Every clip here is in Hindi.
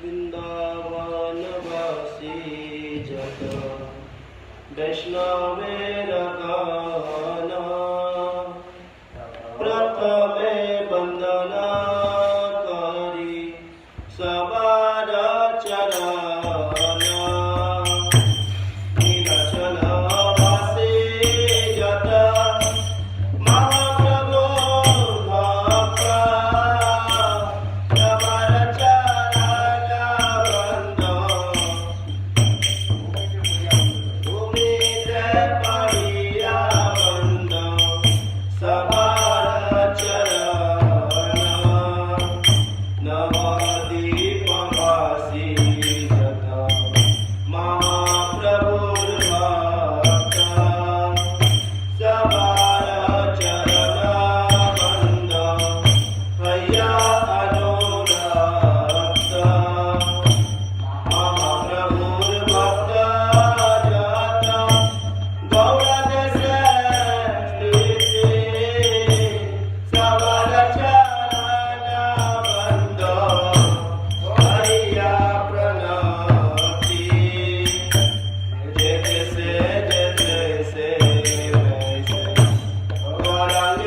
वृंदावनवासी जत वैष्णवेर गाना प्रथमे वंदना करी सवार चरणा नीलाचल वासी जत महाप्रभु भक्त सवार चरण बंद भूमि पड़िया बंद सवार चरण नवदीप वासी जत महाप्रभु भक्त सवार चरण बंद भैया अनुरक्त महाप्रभु भक्त जत गौरदेश सवार चरण बंद भैया प्रणति जैसे वैसे गौरांग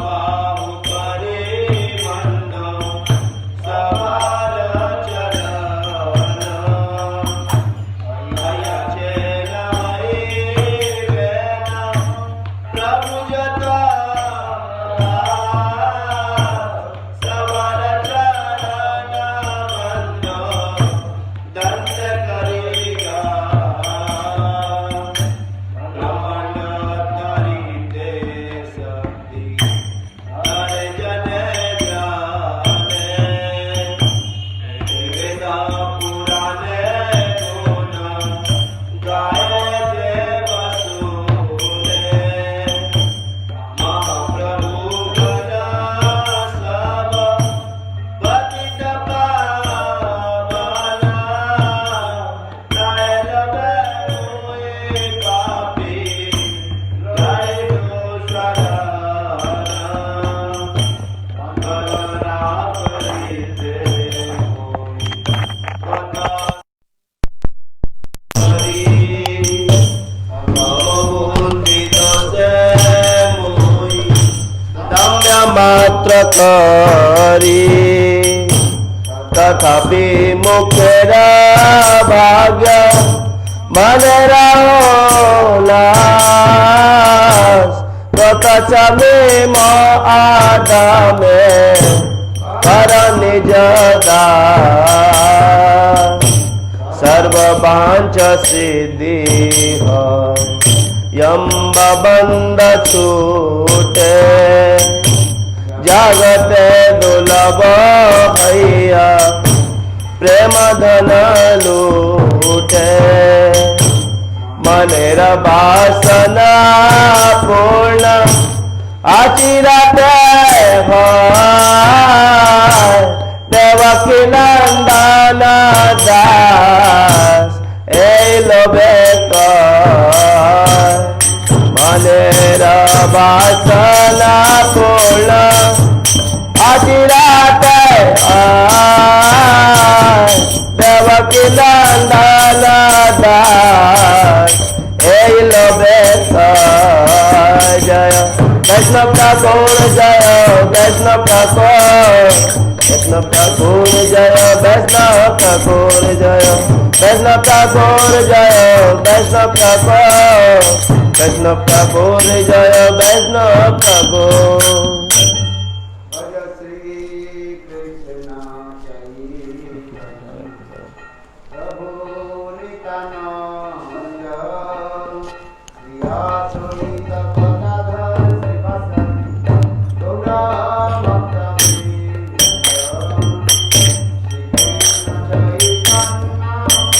बाबू करे मंद सवार चरण भैया चेलाई वेना प्रभु जता सवार चरण बंद दंत करेगा ब्रह्मांड तरिते शक्ति हर जन जाने वेदा पुराणे गुण गाए देव सुने महाप्रभु भज सब पतित पावन नाय लगे हुए पापी गाय गो शरण गणना परिते कथा हरि अवबोधित से मोहि दम्य मात्र करी तथापि मुखेर भाग्य मने लास तथा में आदामे कर निज दास सर्व वांछ सिद्धि यम्ब बंद छूटे जागते दुर्लभ भैया प्रेम धन लूटे मनेर वासना पूर्ण आचिरते देवकी नंदन दास ए लोभे मनेर वासना पूर्ण आचिरते देवकी नंदन दास ए लोभे जय वैष्णव ठाकुर जय वैष्णव ठाकुर वैष्णव ठाकुर जय वैष्णव ठाकुर जय वैष्णव ठाकुर जय वैष्णव ठाकुर वैष्णव ठाकुर जय वैष्णव ठाकुर भज श्री कृष्ण चैतन्य प्रभु नित्यानंद श्री आसुरित गदाधर श्रीवासदि गौरभक्त वृंद श्री कृष्ण चैतन्य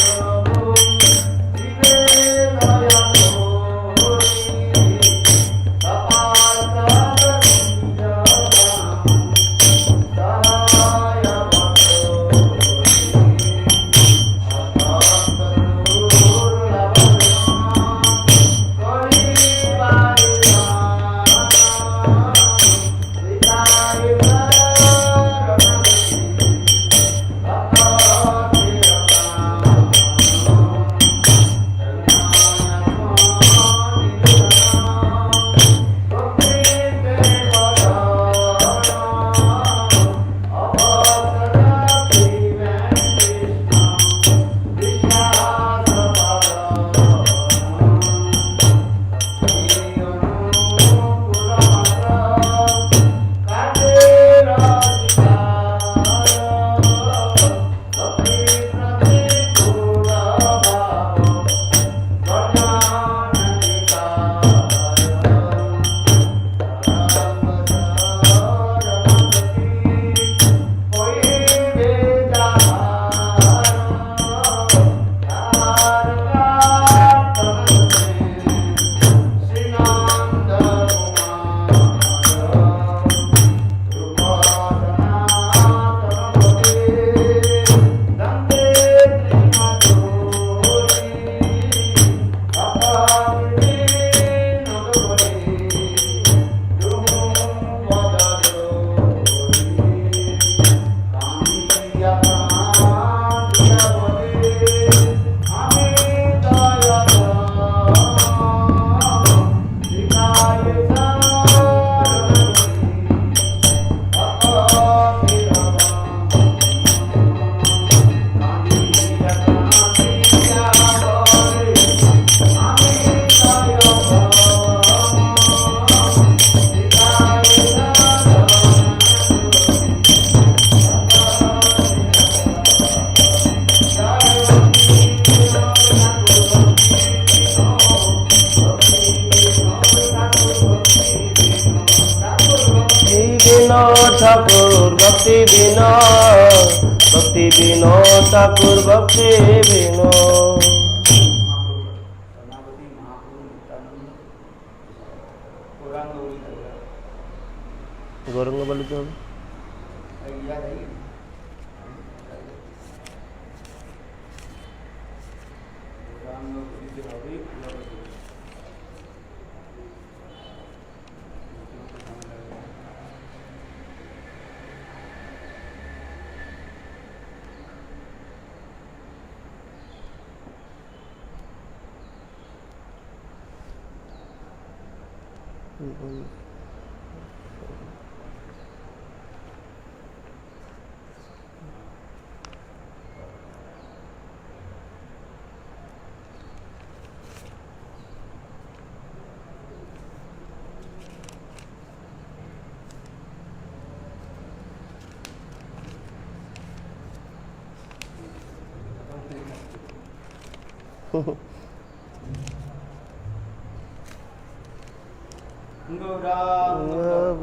प्रभु नित्यानंद বিনোদ ঠাকুর ভক্তি বিনোদ ঠাকুর ভক্তি বিনোদ। कर्णावती महाप्रभु नित्यानंद गौरांग गौरी लगा গৌরাঙ্গ বলিতে হবে। याद है गौरांग गौरी के भावी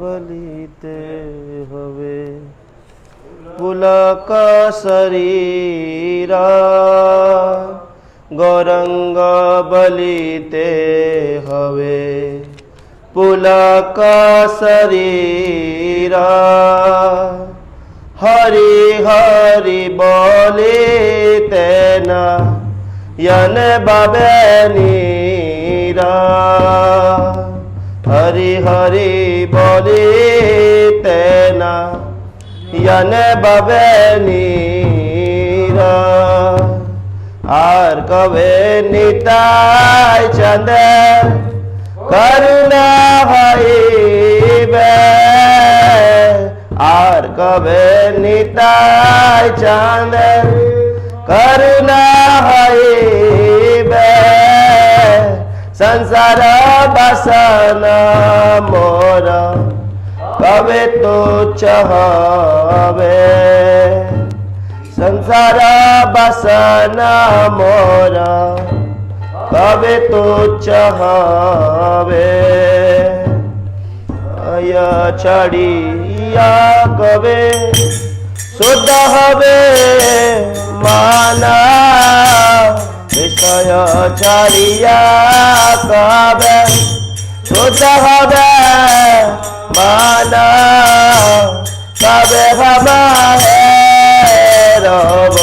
বলিতে হবে পুলক শরীর গৌরাঙ্গ বলিতে হবে পুলক শরীর হরি হরি বলিতে না यन बाबे नीरा हरि हरि बोली तेना यन बाबे नीरा आर कवे निताय चंद करुणा हईबे आर कवे निताय चंद करुणा हईबे संसार बसन मोर कवे तो चहबे संसार बसन मोर कवे तो चहबे आय छड़िया कवे शुद्ध हवे माना विषय छड़िया कवे शुद्ध हवे माना कवे हमारे रब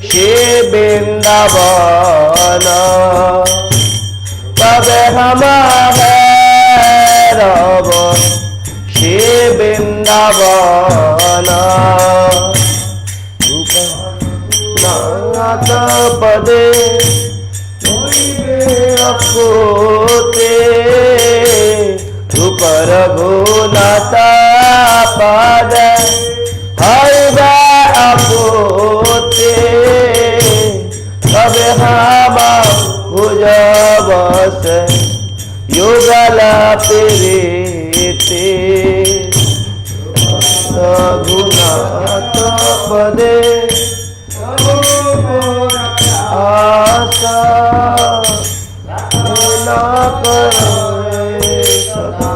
श्री वृंदावन कवे हमारे रब श्री वृंदावन नाथ पदे अकोते रूप रघुनाथ पद हरिबे अकोते कबे हम भुजबस युगल प्रीति रघुनाथ पदे आशा न करे सदा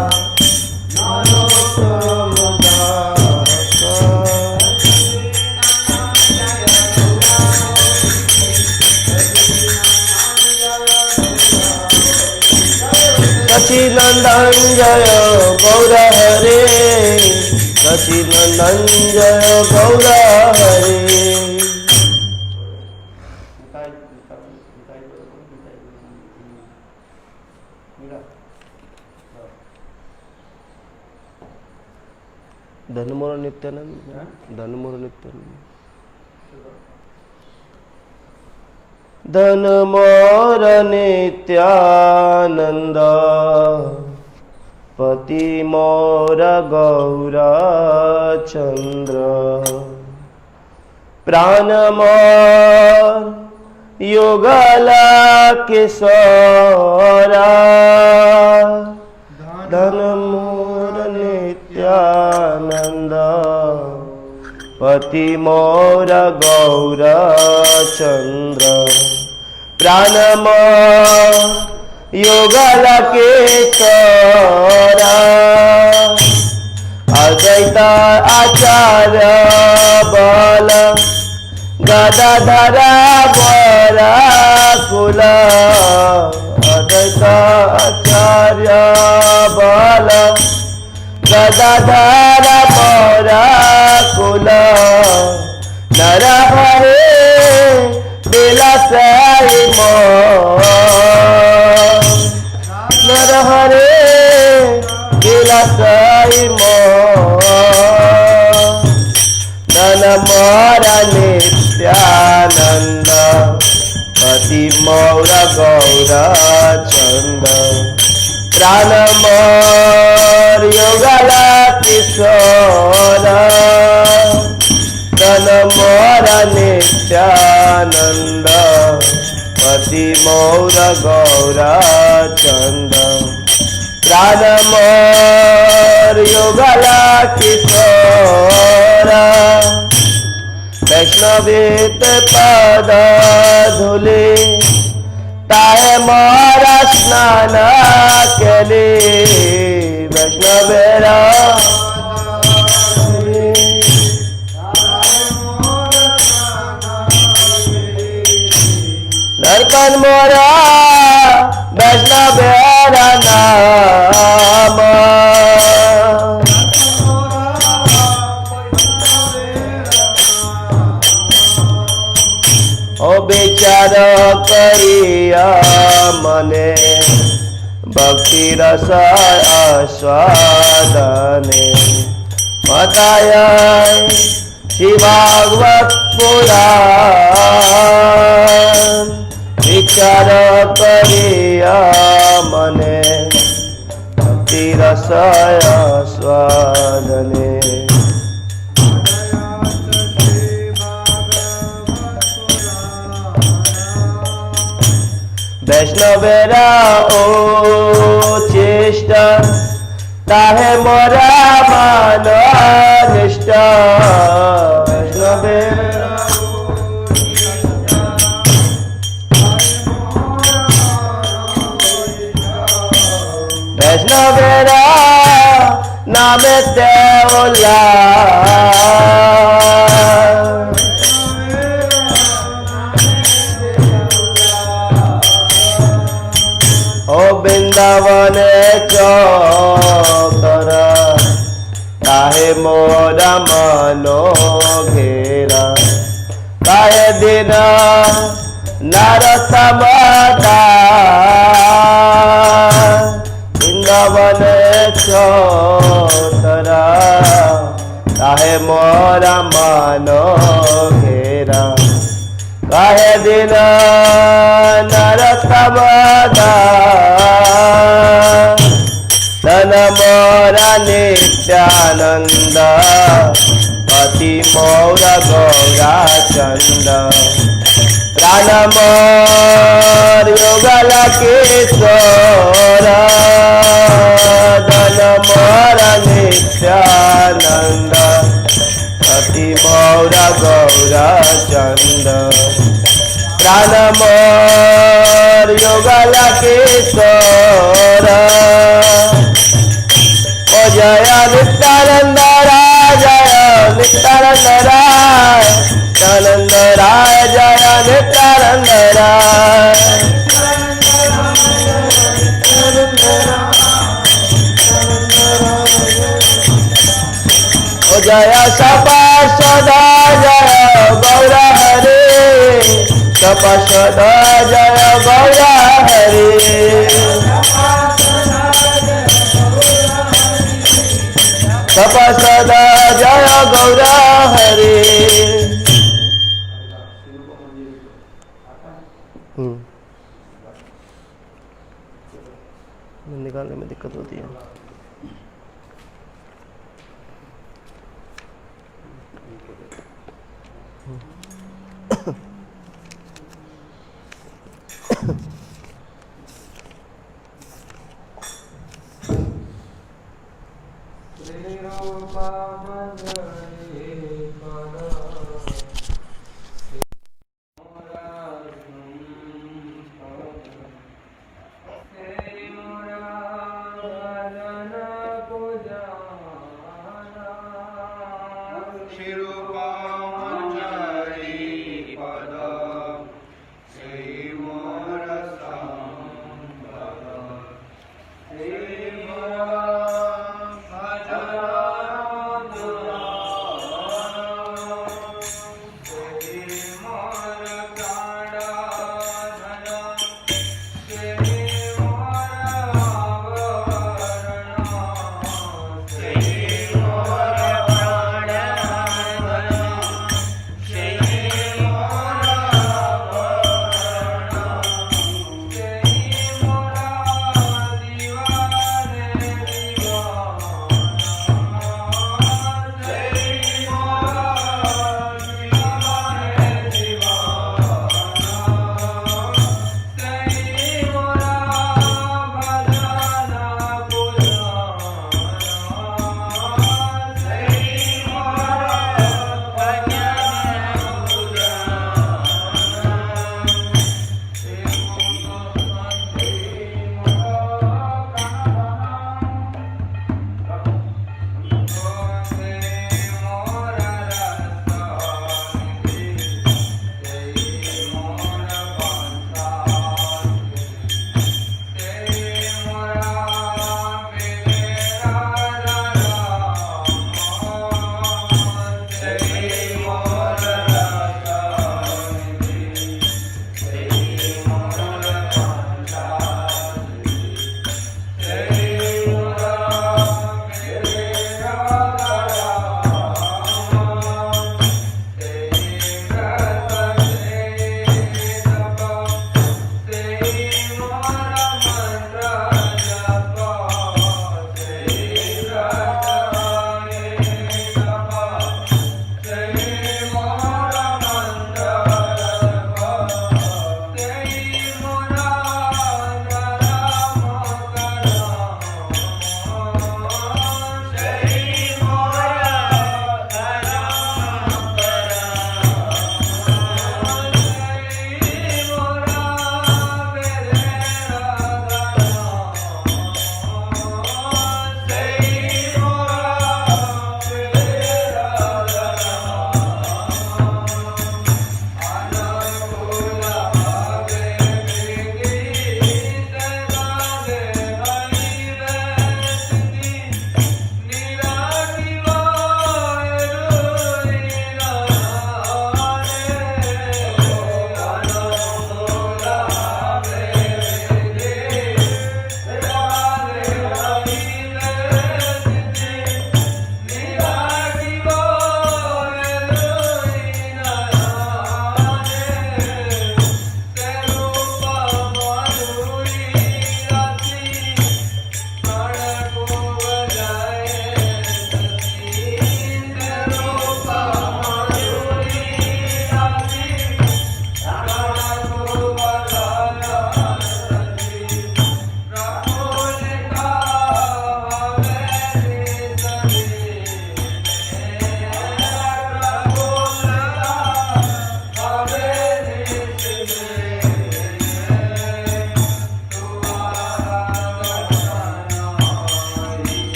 सचिनंदन जय गौर हरे सचिनंदन जय गौर हरे धनमोर नित्यानंद धनमोर नित्यानंद धनमोर नित्यानंद पति मोर गौरा चंद्र प्राण मोर युगला किशोरा धनमोर नित्यानंद पति मोर गौरा चंद्र प्राण मोर युगल किशोरा कुल अद्वैताचार्य बल गदाधर मोरा कुल नर हरे बिलसई नर हरे बिलसई नन मोरा नित्यानंद पति मौर गौर चंद प्राण मोर युगला किशोर तन मोर नित्यानंद पति मौर गौर चंद प्राण मोर युगला किशोर वैष्णवीत पद धूले ताहे मोरा स्नान केले वैष्णवेरा नरकन मोरा वैष्णवेरा नाम ओ विचार करिया मने भक्ति रस आस्वादने बताय श्री भागवत पुराण विचार करिया मने भक्ति रस आस्वादने वैष्णवेरा ओ चेष्टा ताहे मोरा मान निष्ठा वैष्णवेरा नामे ते ओ वृंदावन चौकर काहे मोरा मनो घेरा काहे दिन नरसमता वृंदावन चौतरा काहे मोरा मनो घेरा काहे दिन नरसमता तन मोरा नित्यानंद पति मौर गौरा चंद प्राण मोर युगल किशोर तन मोरा नित्यानंद पति मौर गौरा चंद प्राण मोर युगल किशोर ओ जय नित्यानंद राय जय नित्यानंद राय नित्यानंद राय जय नित्यानंद राय ओ जय सपार्षदा जय गौर हरे सपार्षदा जय गौर हरे सपार्षदा जय गौर हरे निकालने में दिक्कत होती है। श्री मोर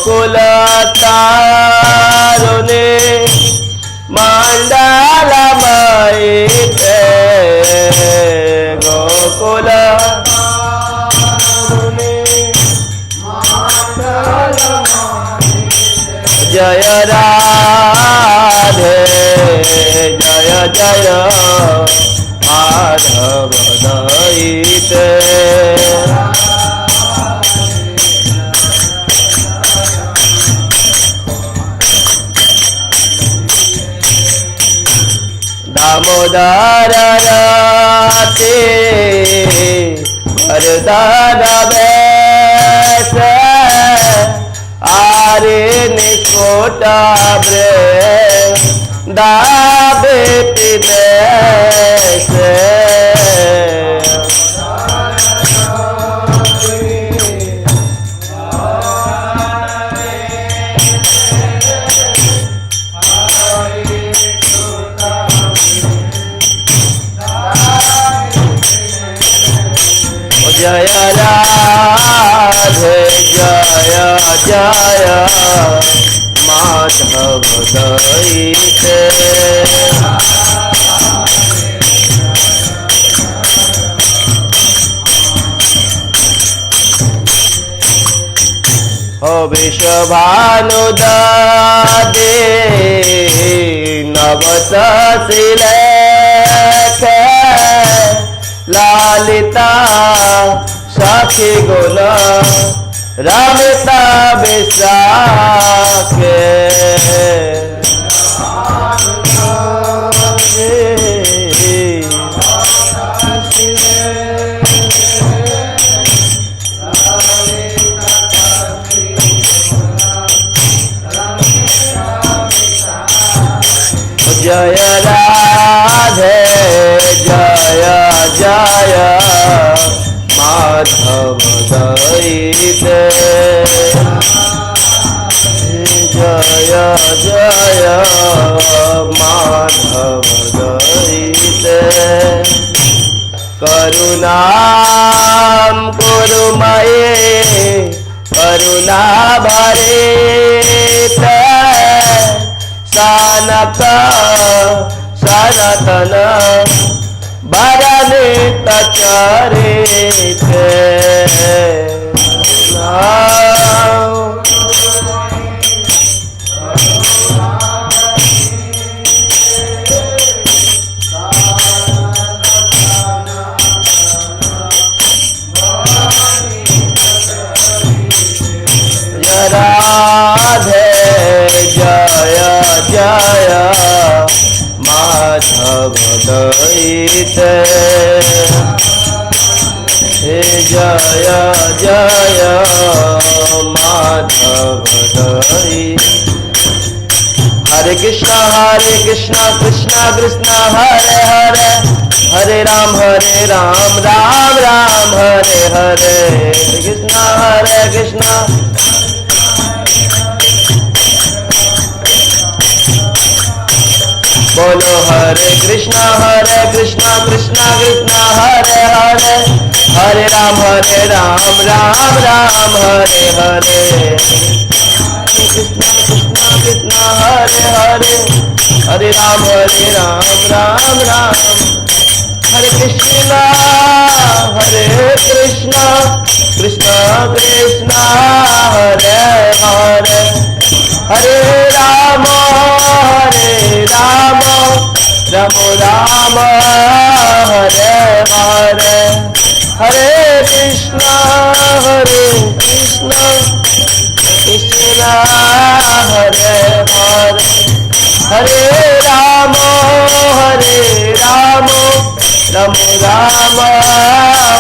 गोकुल तारुणे मंडलमयिते गोकुल जय राधे जय जय माधव दयिते दामोदर राते वरदान बैस आरे निकोटा ब्रे दाबे पिने से जय राधे जय जय माधव दयिते हो विश्वभानुदादे नवसशिलेख लालिता साखी गुण रमिता विशाखे जय राधे जय जय माधव दयिते जय जय माधव दयिते करुणां कुरु मये करुणा भरिते सानक सनातन बरनित चरिते राधे जय जय माधव दयिते जय जय माधव दयिते हरे कृष्णा कृष्ण कृष्ण हरे हरे हरे राम राम राम हरे हरे हरे कृष्ण बोलो हरे कृष्णा कृष्ण कृष्ण हरे हरे हरे राम राम राम हरे हरे कृष्ण कृष्ण हरे हरे हरे राम राम राम हरे कृष्ण कृष्ण कृष्ण हरे हरे हरे राम राम राम हरे हरे हरे कृष्ण कृष्ण हरे हरे हरे राम राम राम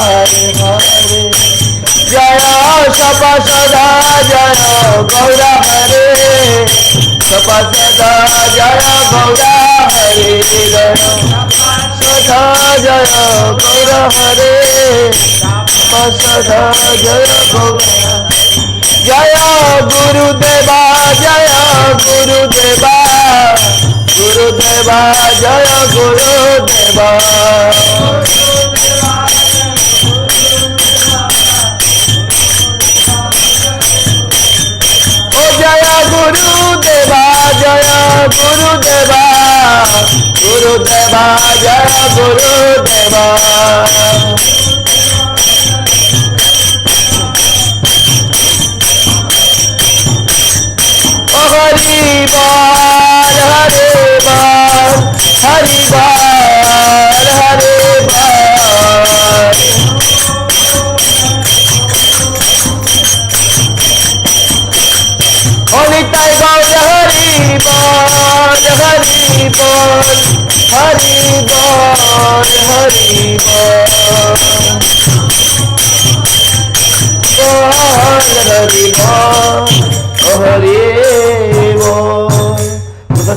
हरे हरे जय सप सदा जय गौर हरे सप सदा जय गौर हरे सदा जय गौर हरे सदा जय गौर जय गुरुदेवा जय गुरुदेवा गुरुदेवा जय गुरुदेवा गुरुदेवा गुरुदेवा जय गुरुदेवा हरि बाल हरे बाल हरि बाल हरे बाल निताय गौर हरि बाल हरि बाल हरि बाल हरि बाल हरि बाल हरि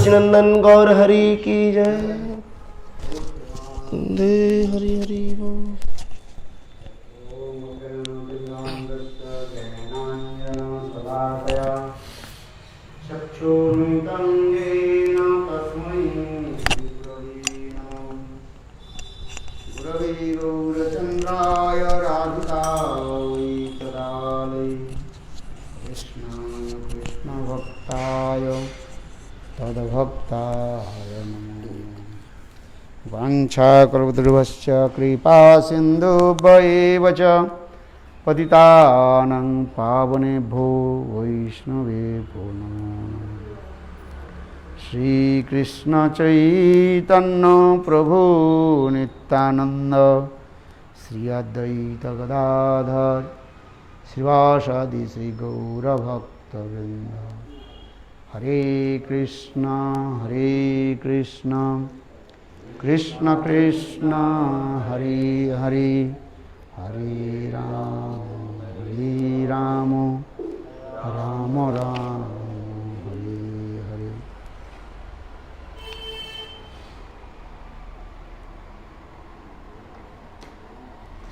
नंदन गौर हरि की जय दे हरि हरि बोल चक्षुर्मितङ्गेन तस्मै गुरवे गौरचन्द्राय राधिकायै तदालये कृष्णाय कृष्णभक्ताय तद्भक्ताय नमो वाञ्छाकल्पतरुभ्यश्च कृपा सिन्धुभ्यैव च पतितानां पावनेभ्यो वैष्णवेभ्यो नमो नमः। श्रीकृष्ण चैतन्य प्रभु नित्यानंद श्री अद्वैत गदाधर श्रीवासादि श्री गौरभक्तवृंद। हरे कृष्ण कृष्ण कृष्ण हरे हरे हरे राम राम राम हरे हरे।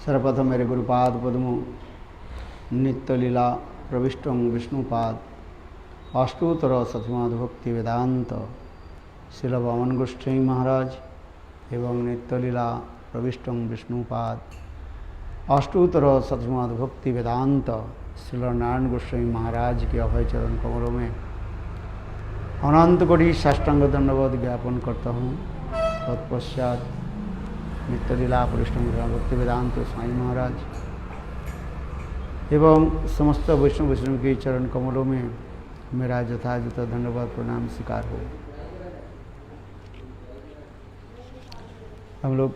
सर्वप्रथम मेरे गुरुपाद पद्मों नित्य लीला प्रविष्टं विष्णुपाद अष्टोत्तर शतमाद भक्ति वेदांत श्रील वामन गोस्वामी महाराज एवं नित्य लीला प्रविष्टं विष्णुपाद अष्टोत्तर शतमाद भक्ति वेदांत श्रील नारायण गोस्वामी महाराज के अभय चरण कमलों में अनंत कोटि साष्टांग दंडवत ज्ञापन करता हूँ। तत्पश्चात नित्य लीला प्रविष्टं भक्ति वेदांत स्वामी महाराज एवं समस्त वैष्णव के चरण कमलों में मेरा यथायथ धन्यवाद प्रणाम स्वीकार हो। हम लोग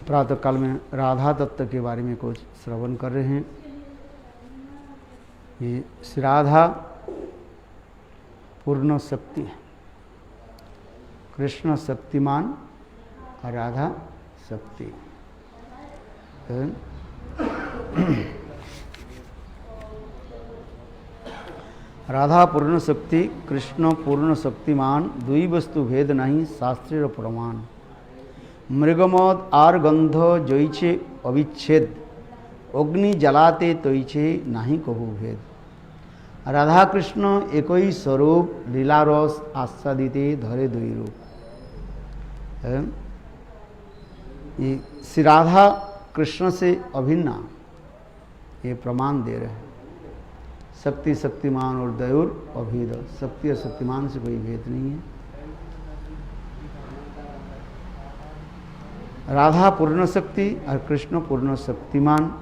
प्रातः काल में राधा तत्व के बारे में कुछ श्रवण कर रहे हैं। ये श्री राधा पूर्ण शक्ति है, कृष्ण शक्तिमान और राधा शक्ति। राधा पूर्ण शक्ति कृष्ण पूर्ण शक्तिमान दुई वस्तु भेद नहीं शास्त्रीय प्रमाण। मृगमद आर गंध जैचे अविच्छेद अग्नि जलाते तैचे नहीं कहु भेद। राधा कृष्ण एक ही स्वरूप लीलारस आस्वादिते धरे दुई रूप। ये श्री राधा कृष्ण से अभिन्न ये प्रमाण दे रहे हैं। शक्ति शक्तिमान और दयुर अभेद, शक्ति और शक्तिमान से कोई भेद नहीं है। राधा पूर्ण शक्ति और कृष्ण पूर्ण शक्तिमान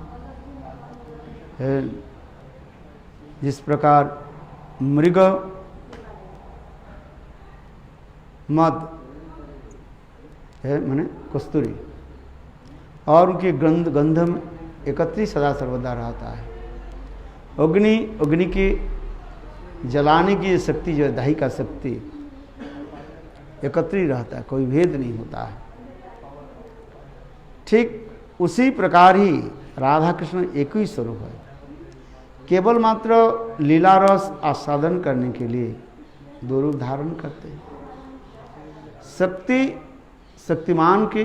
है। जिस प्रकार मृग मद है माने कस्तूरी और उनके गंध में एकत्रित सदा सर्वदा रहता है। अग्नि की जलाने की शक्ति जो दाही का शक्ति एकत्रित रहता है, कोई भेद नहीं होता है। ठीक उसी प्रकार ही राधा कृष्ण एक ही स्वरूप है, केवल मात्र लीला रस आस्वादन करने के लिए दो रूप धारण करते हैं। शक्ति शक्तिमान के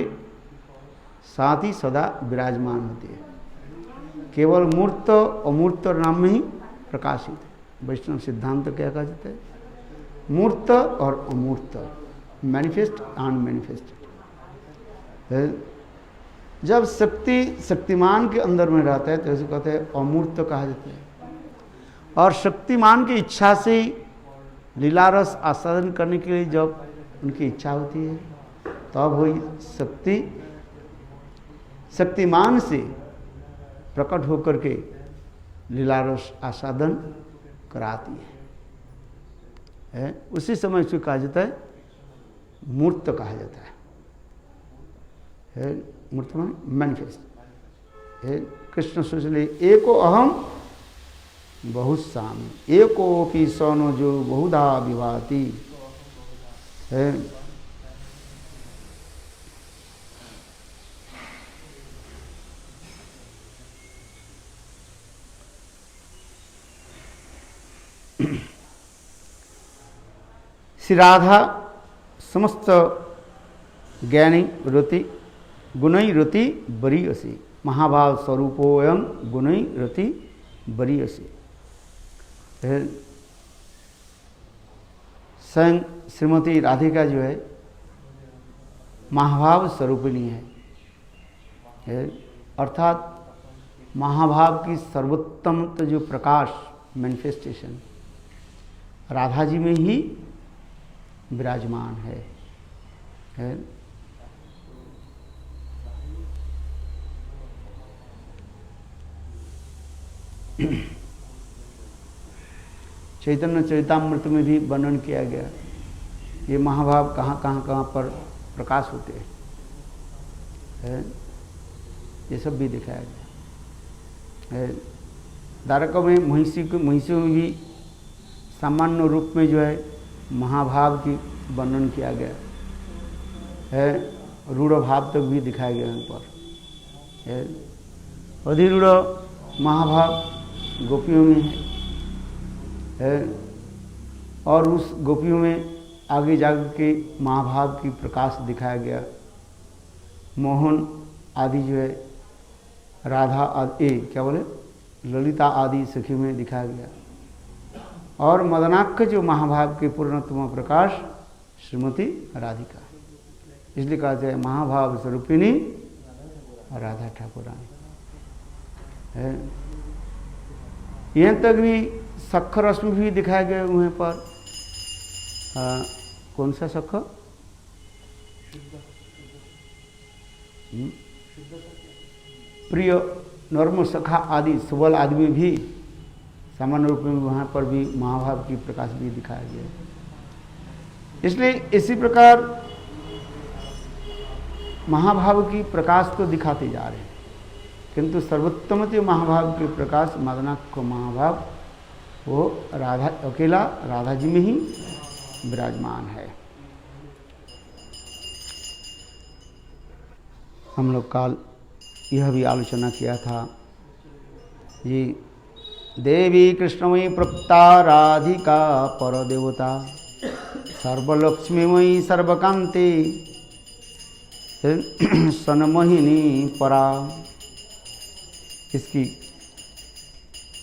साथ ही सदा विराजमान होती है, केवल मूर्त अमूर्त नाम में ही प्रकाशित है। वैष्णव सिद्धांत क्या कहते हैं? मूर्त और अमूर्त, मैनिफेस्ट अनमैनिफेस्टेड। जब शक्ति शक्तिमान के अंदर में रहता है तो उसे कहते हैं अमूर्त कहा जाता है। और शक्तिमान की इच्छा से ही लीलारस आस्वादन करने के लिए जब उनकी इच्छा होती है, तब वही शक्ति शक्तिमान से प्रकट होकर के लीलारस आस्वादन कराती है। उसी समय उसको कहा जाता है मूर्त कहा जाता है। मूर्त में मैनिफेस्ट कृष्ण सोच ले एको अहम बहुत सामी एकोपि सोनो जो बहुधा विभाति है। श्री राधा समस्त ज्ञानी रति गुणई रति बरी असी महाभाव स्वरूपोयम गुणई रति बरी असी। स्वयं श्रीमती राधिका जो है महाभाव स्वरूपिणी है, अर्थात महाभाव की सर्वोत्तम तो जो प्रकाश मैनिफेस्टेशन राधा जी में ही विराजमान है। चैतन्य चरितामृत में भी वर्णन किया गया ये महाभाव कहाँ पर प्रकाश होते हैं, ये सब भी दिखाया गया है। द्वारका में महिषियों में भी सामान्य रूप में जो है महाभाव की वर्णन किया गया है, रूढ़ भाव तक भी दिखाया गया उन पर। अधिरूढ़ महाभाव गोपियों में है और उस गोपियों में आगे जाकर के महाभाव की प्रकाश दिखाया गया। मोहन आदि जो है राधा आदि क्या बोले ललिता आदि सखी में दिखाया गया और मदनाक्ष जो महाभाव के पूर्णतम प्रकाश श्रीमती राधिका, इसलिए कहा जाए महाभाव स्वरूपिणी राधा ठाकुरानी है। यहाँ तक भी सख्य रस में भी दिखाया गया वहाँ पर कौन सा सख्य प्रिय नर्म सखा आदि सुबल आदि में भी सामान्य रूप में वहाँ पर भी महाभाव की प्रकाश भी दिखाया गया। इसलिए इसी प्रकार महाभाव की प्रकाश तो दिखाते जा रहे हैं, किंतु सर्वोत्तम जो महाभाव के प्रकाश मदनाक्ष महाभाव वो राधा अकेला राधा जी में ही विराजमान है। हम लोग काल यह भी आलोचना किया था ये देवी कृष्णमयी प्रप्ता राधिका पर देवता सर्वलक्ष्मीमयी सर्वकांति सनमोहिनी परा। इसकी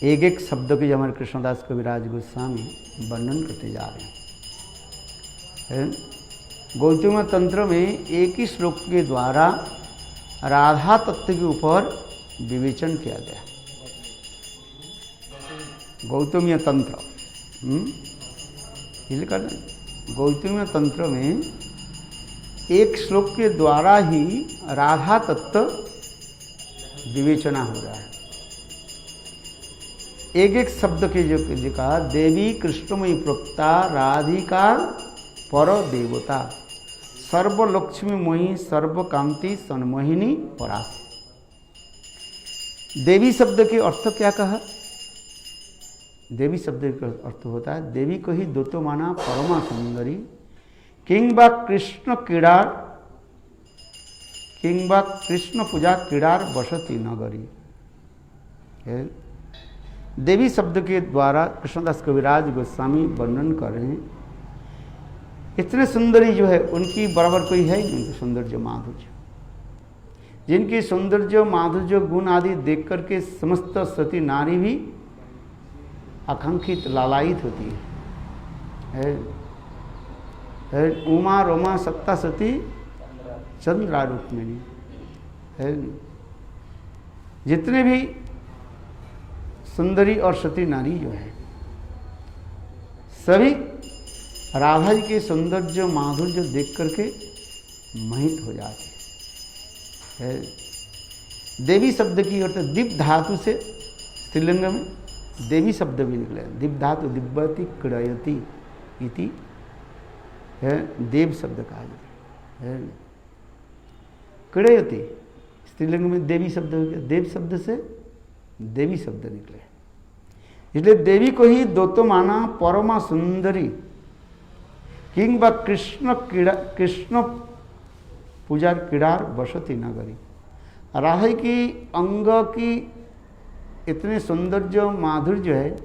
एक एक शब्द के हमारे कृष्णदास कविराज गोस्वामी वर्णन करते जा रहे हैं। गौतम तंत्र में एक ही श्लोक के द्वारा राधा तत्व के ऊपर विवेचन किया गया। गौतमीय तंत्र गौतमीय तंत्र में एक श्लोक के द्वारा ही राधा तत्व विवेचना हो रहा है। एक एक शब्द के जो कहा देवी कृष्णमयी प्रोक्ता राधिका पर देवता सर्वलक्ष्मीमयी सर्वकांति सन्मोहिनी परा। देवी शब्द के अर्थ क्या कहा? देवी शब्द का अर्थ होता है देवी को ही दोतो माना परमा सुंदरी किंबा कृष्ण क्रीड़ार किंबा कृष्ण पूजा क्रीड़ार बसती नगरी। देवी शब्द के द्वारा कृष्णदास कविराज गोस्वामी वर्णन कर रहे हैं। इतने सुंदरी जो है उनकी बराबर कोई है ही नहीं। सौंदर्य माधुर्य जिनकी सौंदर्य माधुर्य गुण आदि देख करके समस्त सती नारी भी आकांक्षित लालायित होती है। उमा रोमा सत्ता सती चंद्रा रुक्मिणी है। जितने भी सुंदरी और सती नारी जो है सभी राधा जी के सौंदर्य माधुर्य देख करके मोहित हो जाते हैं। देवी शब्द की अर्थ दीप धातु से स्त्रीलिंग में देवी शब्द भी निकले। दीप धातु दिव्यति क्रियति इति है, देव शब्द कहा जाता है। क्रियति स्त्रीलिंग में देवी शब्द हो गया, देव शब्द से देवी शब्द निकले। इसलिए देवी को ही दोतो माना परमा सुंदरी किंबा कृष्ण पूजा क्रीडार बसती नगरी। राधा की अंग की इतने सौंदर्य माधुर्य है,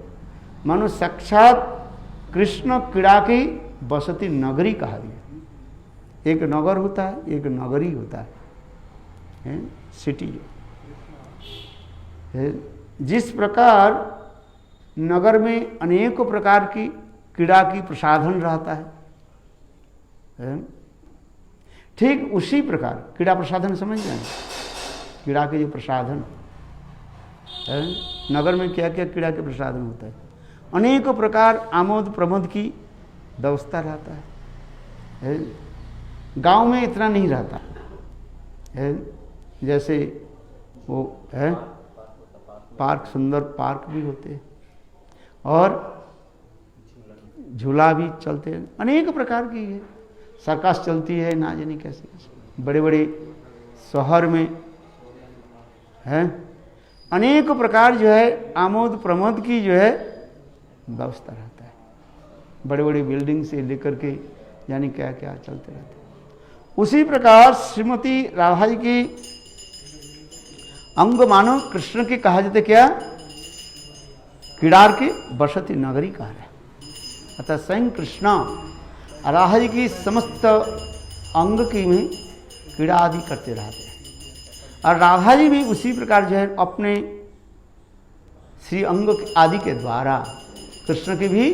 मानो साक्षात कृष्ण क्रीड़ा की बसती नगरी कहा गया। एक नगर होता है, एक नगरी होता है सिटी है। जिस प्रकार नगर में अनेकों प्रकार की क्रीड़ा की प्रसाधन रहता है, ठीक उसी प्रकार क्रीड़ा प्रसाधन समझ जाए, क्रीड़ा के जो प्रसाधन है, नगर में क्या क्या क्रीड़ा के प्रसाधन होता है, अनेकों प्रकार आमोद प्रमोद की व्यवस्था रहता है। गांव में इतना नहीं रहता है, जैसे वो है पार्क, सुंदर पार्क भी होते हैं और झूला भी चलते हैं, अनेक प्रकार की है, सर्कस चलती है, ना जाने कैसे कैसे बड़े बड़े शहर में है, अनेक प्रकार जो है आमोद प्रमोद की जो है व्यवस्था रहता है। बड़े बड़ी बिल्डिंग से लेकर के यानी क्या क्या चलते रहते हैं। उसी प्रकार श्रीमती राधा जी की अंग मानो कृष्ण के कहा जाते क्या, क्रीडार के बसती नगरी कहा है। अतः स्वयं कृष्ण राधा जी की समस्त अंग की में क्रीड़ा आदि करते रहते हैं और राधा जी भी उसी प्रकार जो है अपने श्री अंग आदि के द्वारा कृष्ण की भी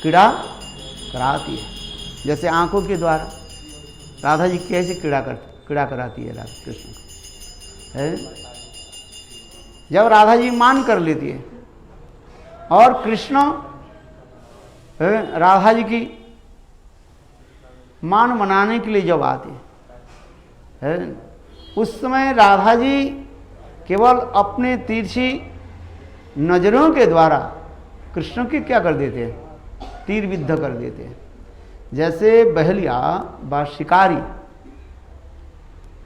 क्रीड़ा कराती है। जैसे आंखों के द्वारा राधा जी कैसे क्रीड़ा कराती है राधा कृष्ण को है। जब राधा जी मान कर लेती है और कृष्ण राधा जी की मान मनाने के लिए जब आते हैं, उस समय राधा जी केवल अपने तिरछी नजरों के द्वारा कृष्ण के क्या कर देते हैं, तीर विद्ध कर देते हैं। जैसे बहलिया व शिकारी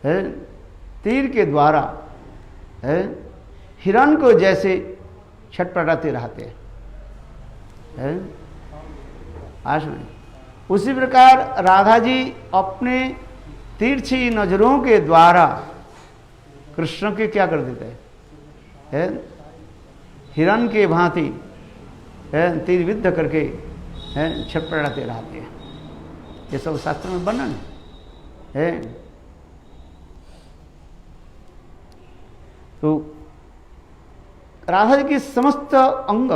है तीर के द्वारा है हिरण को जैसे छटपटाते रहते हैं, आज में उसी प्रकार राधा जी अपने तिरछी नजरों के द्वारा कृष्ण के क्या कर देते हैं, हिरण के भांति तीर विद्ध करके छटपटाते रहते हैं। ये सब शास्त्र में वर्णन है। तो राधा जी की समस्त अंग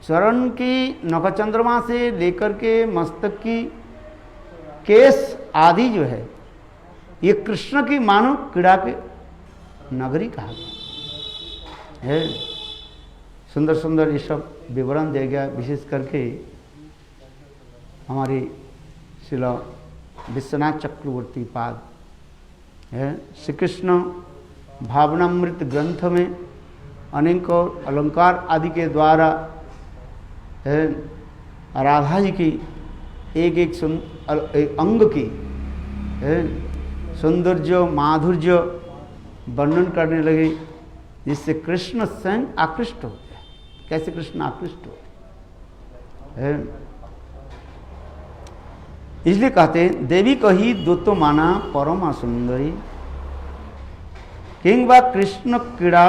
चरण की नखचंद्रमा से लेकर के मस्तक की केस आदि जो है ये कृष्ण की मानो क्रीड़ा के नगरी कहा गया है। सुंदर सुंदर ये सब विवरण दिया गया, विशेष करके हमारे श्रील विश्वनाथ चक्रवर्ती पाद है श्री कृष्ण भावनामृत ग्रंथ में अनेक अलंकार आदि के द्वारा है राधा जी की एक एक अंग की है सौंदर्य माधुर्य वर्णन करने लगे, जिससे कृष्ण स्वयं आकृष्ट होते हैं। कैसे कृष्ण आकृष्ट होते हैं, इसलिए कहते हैं देवी को ही दोतो माना परमा सुंदरी किंबा कृष्ण क्रीड़ा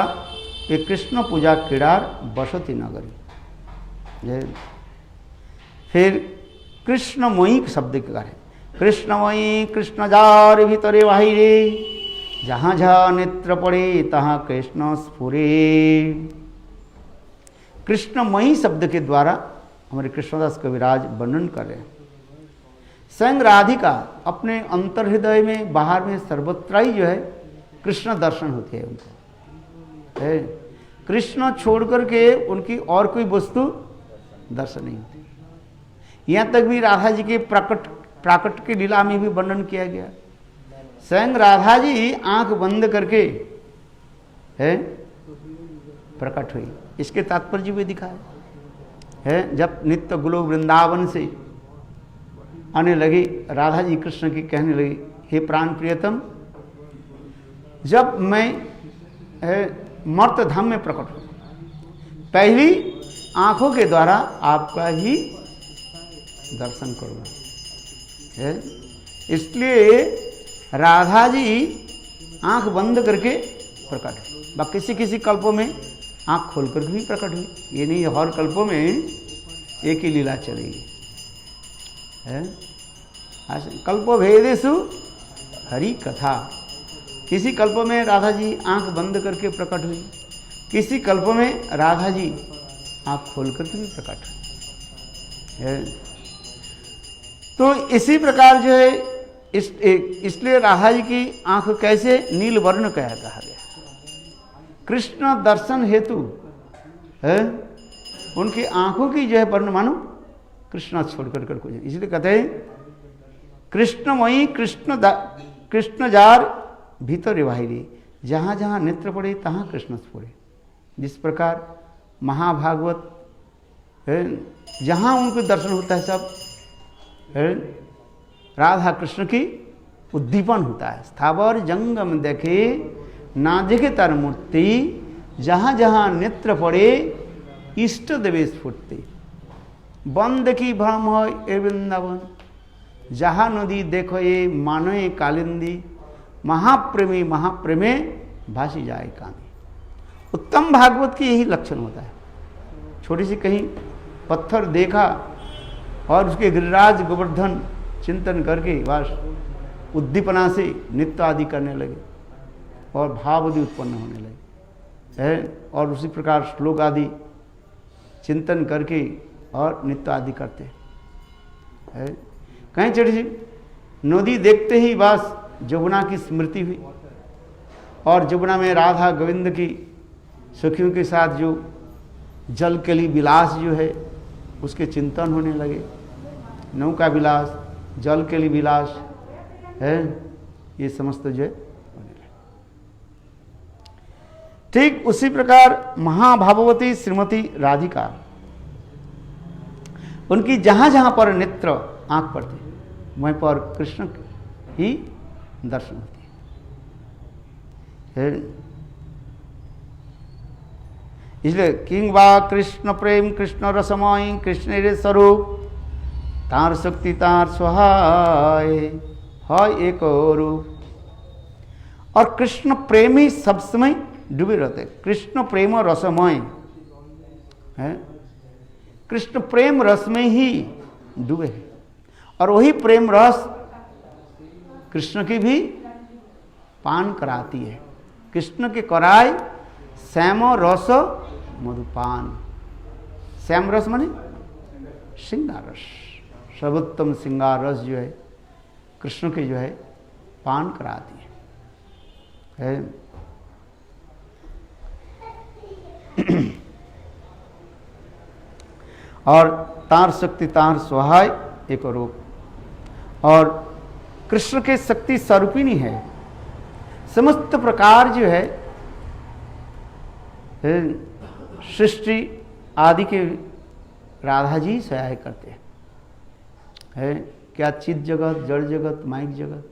ये कृष्ण पूजा क्रीड़ा बसती नगरी। फिर कृष्णमयी शब्द के कार्य कृष्णमयी कृष्ण जार भीतरे बाहिरे जहाँ जहाँ नेत्र पड़े तहाँ कृष्ण स्फुरे। कृष्णमयी शब्द के द्वारा हमारे कृष्णदास कविराज वर्णन कर रहे हैं। स्वयं राधिका अपने अंतर हृदय में बाहर में सर्वत्र ही जो है कृष्ण दर्शन होते हैं उनको है। कृष्ण छोड़ करके उनकी और कोई वस्तु दर्शन नहीं होती। यहाँ तक भी राधा जी के प्राकट की लीला में भी वर्णन किया गया। स्वयं राधा जी आंख बंद करके है प्रकट हुई। इसके तात्पर्य भी दिखाए है। जब नित्य गोलोक वृंदावन से आने लगी, राधा जी कृष्ण की कहने लगी, हे प्राण प्रियतम, जब मैं मर्त धाम में प्रकट हूं, पहली आंखों के द्वारा आपका ही दर्शन करूंगा। इसलिए राधा जी आंख बंद करके प्रकट हुई। किसी किसी कल्पों में आंख खोल कर भी प्रकट हुई। ये नहीं हर कल्पों में एक ही लीला चलेगी है। कल्पो भेदेषु हरि कथा। किसी कल्पों में राधा जी आंख बंद करके प्रकट हुई, किसी कल्पों में राधा जी आंख खोल करके भी प्रकट हुई है। तो इसी प्रकार जो है इसलिए राधा जी की आंख कैसे नील वर्ण कहा गया। कृष्ण दर्शन हेतु है उनकी आंखों की जो है वर्ण मानो कृष्ण छोड़कर कर कुछ। इसलिए कहते हैं कृष्णमयी कृष्ण जार भीतर बाहिरी, जहाँ जहाँ नेत्र पड़े तहाँ कृष्ण पड़े। जिस प्रकार महाभागवत है, जहाँ उनको दर्शन होता है सब है राधा कृष्ण की उद्दीपन होता है। स्थावर जंगम देखे ना देखे तर मूर्ति, जहाँ जहाँ नेत्र पड़े इष्ट देवेश फुटते। बंद की भ्रम हो ए वृंदावन, जहाँ नदी देखो ये मानो ये कालिंदी, महाप्रेमी महाप्रेमे भासी जाए कामी। उत्तम भागवत की यही लक्षण होता है। छोटी सी कहीं पत्थर देखा और उसके गिरिराज गोवर्धन चिंतन करके बस उद्दीपना से नित्य आदि करने लगे और भाव आदि उत्पन्न होने लगे है। और उसी प्रकार श्लोक आदि चिंतन करके और नित्य आदि करते है। कहीं छोटी सी नदी देखते ही बस जमुना की स्मृति हुई और जमुना में राधा गोविंद की सखियों के साथ जो जल के लिए विलास जो है उसके चिंतन होने लगे। नौका विलास, जल के लिए विलास है, ये समस्त जो है होने लगे। ठीक उसी प्रकार महाभागवती श्रीमती राधिका, उनकी जहां जहां पर नेत्र आंख पड़ती वहीं पर कृष्ण ही दर्शन होती है। इसलिए किंग वा कृष्ण प्रेम कृष्ण रसमय कृष्ण रे स्वरूप, तार शक्ति तार सहाय है एक रूप। और कृष्ण प्रेम ही सब समय डूबे रहते। कृष्ण प्रेम रसमय है, कृष्ण प्रेम रस में ही डूबे हैं। और वही प्रेम रस कृष्ण की भी पान कराती है। कृष्ण के कराय श्याम रस मधुपान। श्याम रस माने श्रृंगार रस, सर्वोत्तम श्रृंगार रस जो है कृष्ण के जो है पान कराती है। और तार शक्ति तार सहाय एक रूप। और कृष्ण के शक्ति स्वरूपिणी है। समस्त प्रकार जो है सृष्टि आदि के राधा जी सहाय करते हैं है। क्या चित जगत, जड़ जगत, माइक जगत,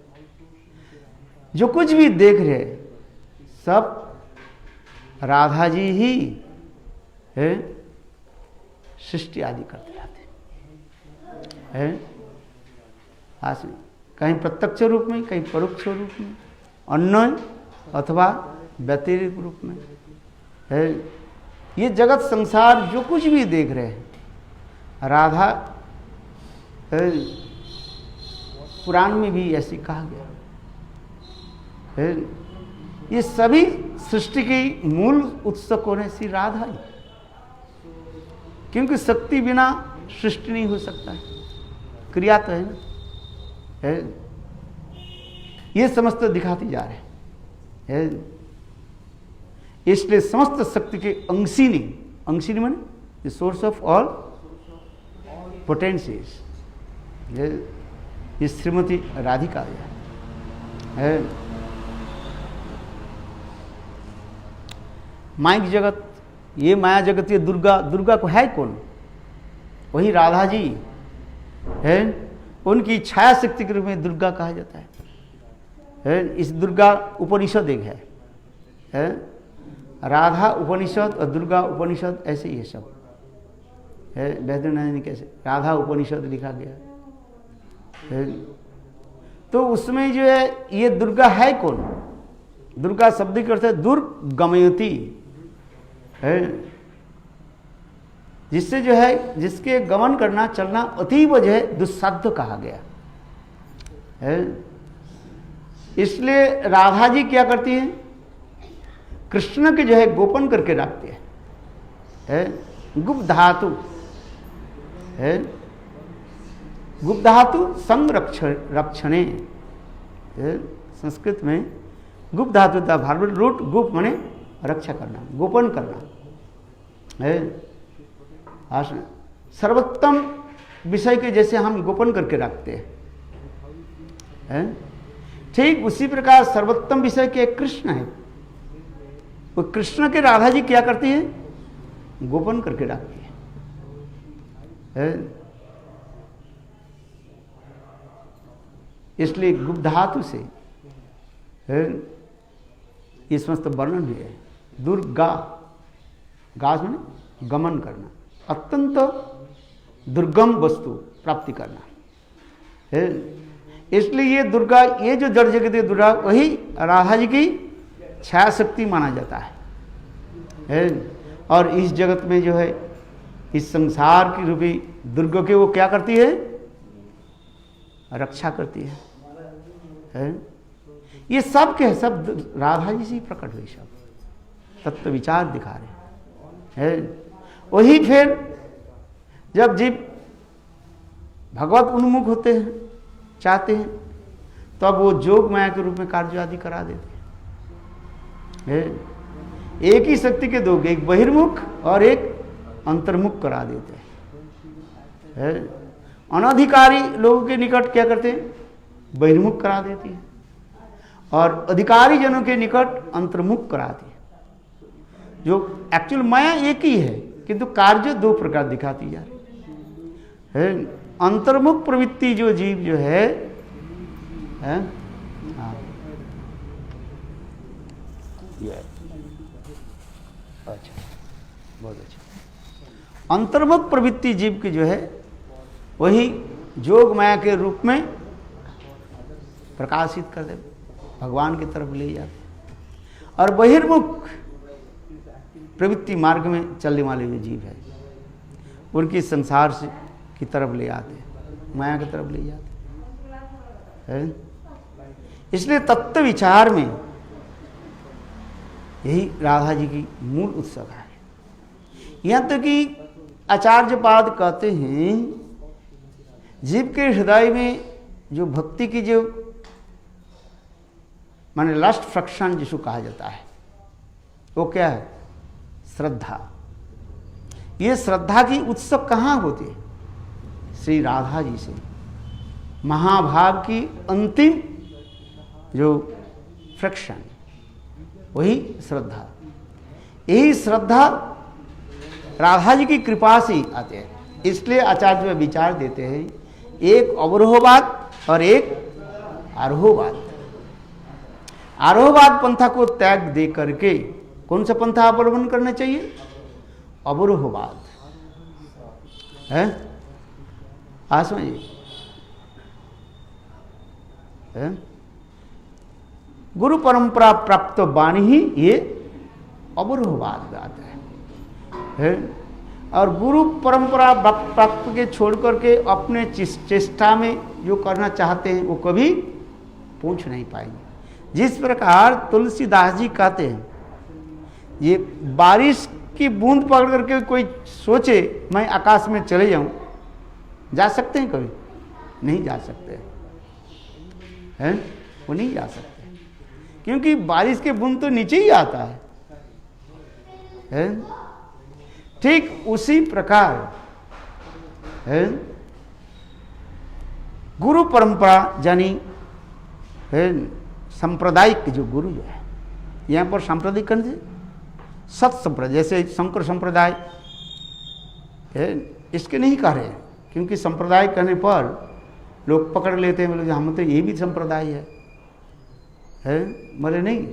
जो कुछ भी देख रहे सब राधा जी ही है सृष्टि आदि करते रहते हैं। कहीं प्रत्यक्ष रूप में, कहीं परोक्ष रूप में, अन्वय अथवा व्यतिरिक्त रूप में है। ये जगत संसार जो कुछ भी देख रहे हैं राधा है। पुराण में भी ऐसी कहा गया है। ये सभी सृष्टि की मूल उत्सक होने सी राधा ही, क्योंकि शक्ति बिना सृष्टि नहीं हो सकता है। क्रिया तो है ना है। ये समस्त दिखाती जा रहे हैं। इसलिए समस्त शक्ति के अंशिनी, अंशिनी माने the source of all potencies, ये श्रीमती राधिका है। माइक जगत, ये माया जगत, ये दुर्गा, दुर्गा को है कौन? वही राधा जी है। उनकी छाया शक्ति के रूप में दुर्गा कहा जाता है। इस दुर्गा उपनिषद एक है, राधा उपनिषद और दुर्गा उपनिषद, ऐसे ही है सब है। वैद्यनाथ कैसे राधा उपनिषद लिखा गया है। तो उसमें जो है ये दुर्गा है कौन? दुर्गा शब्द का अर्थ है दुर्गमयति है, जिससे जो है जिसके गमन करना चलना अतीब जो है दुस्साध्य कहा गया है। इसलिए राधा जी क्या करती है? कृष्ण के जो है गोपन करके रखते है। गुप्त धातु है, गुप्त धातु संरक्षणे, संस्कृत में गुप्त धातु का भार्ब रूट गुप्त माने रक्षा करना, गोपन करना है। सर्वोत्तम विषय के जैसे हम गोपन करके रखते हैं, ठीक उसी प्रकार सर्वोत्तम विषय के कृष्ण है। वो कृष्ण के राधा जी क्या करती है? गोपन करके रखती है। इसलिए गुप्त धातु से ये समस्त वर्णन है। दुर्गा, गास में गमन करना, अत्यंत दुर्गम वस्तु प्राप्ति करना है। इसलिए ये दुर्गा, ये जो जड़ जगत है दुर्गा, वही राधा जी की छाया शक्ति माना जाता है। और इस जगत में जो है इस संसार की रूपी दुर्गा के वो क्या करती है? रक्षा करती है। ये सब के सब राधा जी से प्रकट हुई, सब तत्व विचार दिखा रहे हैं। वही फिर जब जीव भगवत उन्मुख होते हैं, चाहते हैं, तो अब वो जोग माया के रूप में कार्य आदि करा देते हैं। एक ही शक्ति के दो, एक बहिर्मुख और एक अंतर्मुख करा देते हैं। अनधिकारी लोगों के निकट क्या करते हैं? बहिर्मुख करा देती है, और अधिकारी जनों के निकट अंतर्मुख कराती है। जो एक्चुअल माया एक ही है, किंतु कार्य दो प्रकार दिखाती जा रही है। अंतर्मुख प्रवृत्ति जो जीव जो है अच्छा, बहुत अच्छा। अंतर्मुख प्रवृत्ति जीव की जो है वही जोग माया के रूप में प्रकाशित कर दे, भगवान की तरफ ले जाते। और बहिर्मुख प्रवृत्ति मार्ग में चलने वाले जो जीव है उनकी संसार से की तरफ ले आते, माया की तरफ ले जाते हैं। इसलिए तत्व विचार में यही राधा जी की मूल उत्सव है। यहाँ तक कि आचार्यपाद कहते हैं जीव के हृदय में जो भक्ति की जो माने लास्ट फ्रैक्शन जिसको कहा जाता है, वो क्या है? श्रद्धा। ये श्रद्धा की उत्सव कहाँ होती है? श्री राधा जी से। महाभाग की अंतिम जो फ्रैक्शन वही श्रद्धा, यही श्रद्धा राधा जी की कृपा से ही आते हैं। इसलिए आचार्य विचार देते हैं एक अवरोहवाद और एक आरोहवाद। आरोहवाद पंथा को त्याग दे करके कौन सा पंथा अवलंबन करना चाहिए? अवरोहवाद है। आज समझिए, गुरु परंपरा प्राप्त वाणी ही ये अवरोहवाद आता है। और गुरु परंपरा प्राप्त के छोड़ करके अपने चेष्टा में जो करना चाहते हैं वो कभी पहुंच नहीं पाएंगे। जिस प्रकार तुलसीदास जी कहते हैं, ये बारिश की बूंद पकड़ करके कोई सोचे मैं आकाश में चले जाऊं, जा सकते हैं? कभी नहीं जा सकते हैं, वो नहीं जा सकते, क्योंकि बारिश के बूंद तो नीचे ही आता है। ठीक उसी प्रकार है गुरु परंपरा यानी है सांप्रदायिक जो गुरु जो है, यहाँ पर सांप्रदायिक कहने से सत संप्रदाय, जैसे शंकर संप्रदाय है, इसके नहीं कह रहे हैं, क्योंकि संप्रदाय कहने पर लोग पकड़ लेते हैं, बोले हम तो ये भी संप्रदाय है बोले नहीं।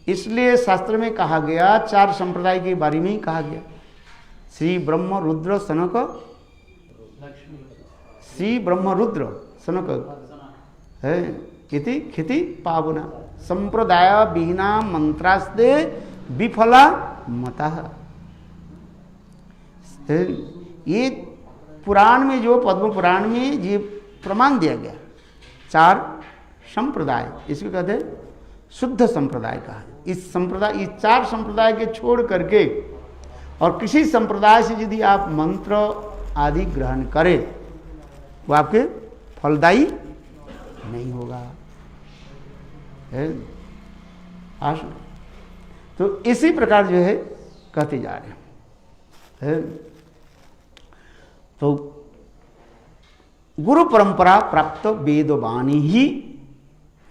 इसलिए शास्त्र में कहा गया, 4 संप्रदाय के बारे में ही कहा गया, श्री ब्रह्म रुद्र सनक, श्री ब्रह्म रुद्र सनक है इति खिति पावना संप्रदाय विहीना मंत्रास्ते विफला मतः। ये पुराण में, जो पद्म पुराण में ये प्रमाण दिया गया, 4 संप्रदाय, इसको कहते हैं शुद्ध संप्रदाय का। इस संप्रदाय, इस 4 संप्रदाय के छोड़ करके और किसी संप्रदाय से यदि आप मंत्र आदि ग्रहण करें, वो आपके फलदायी नहीं होगा। तो इसी प्रकार जो है कहते जा रहे हैं। तो गुरु परंपरा प्राप्त वेदवाणी ही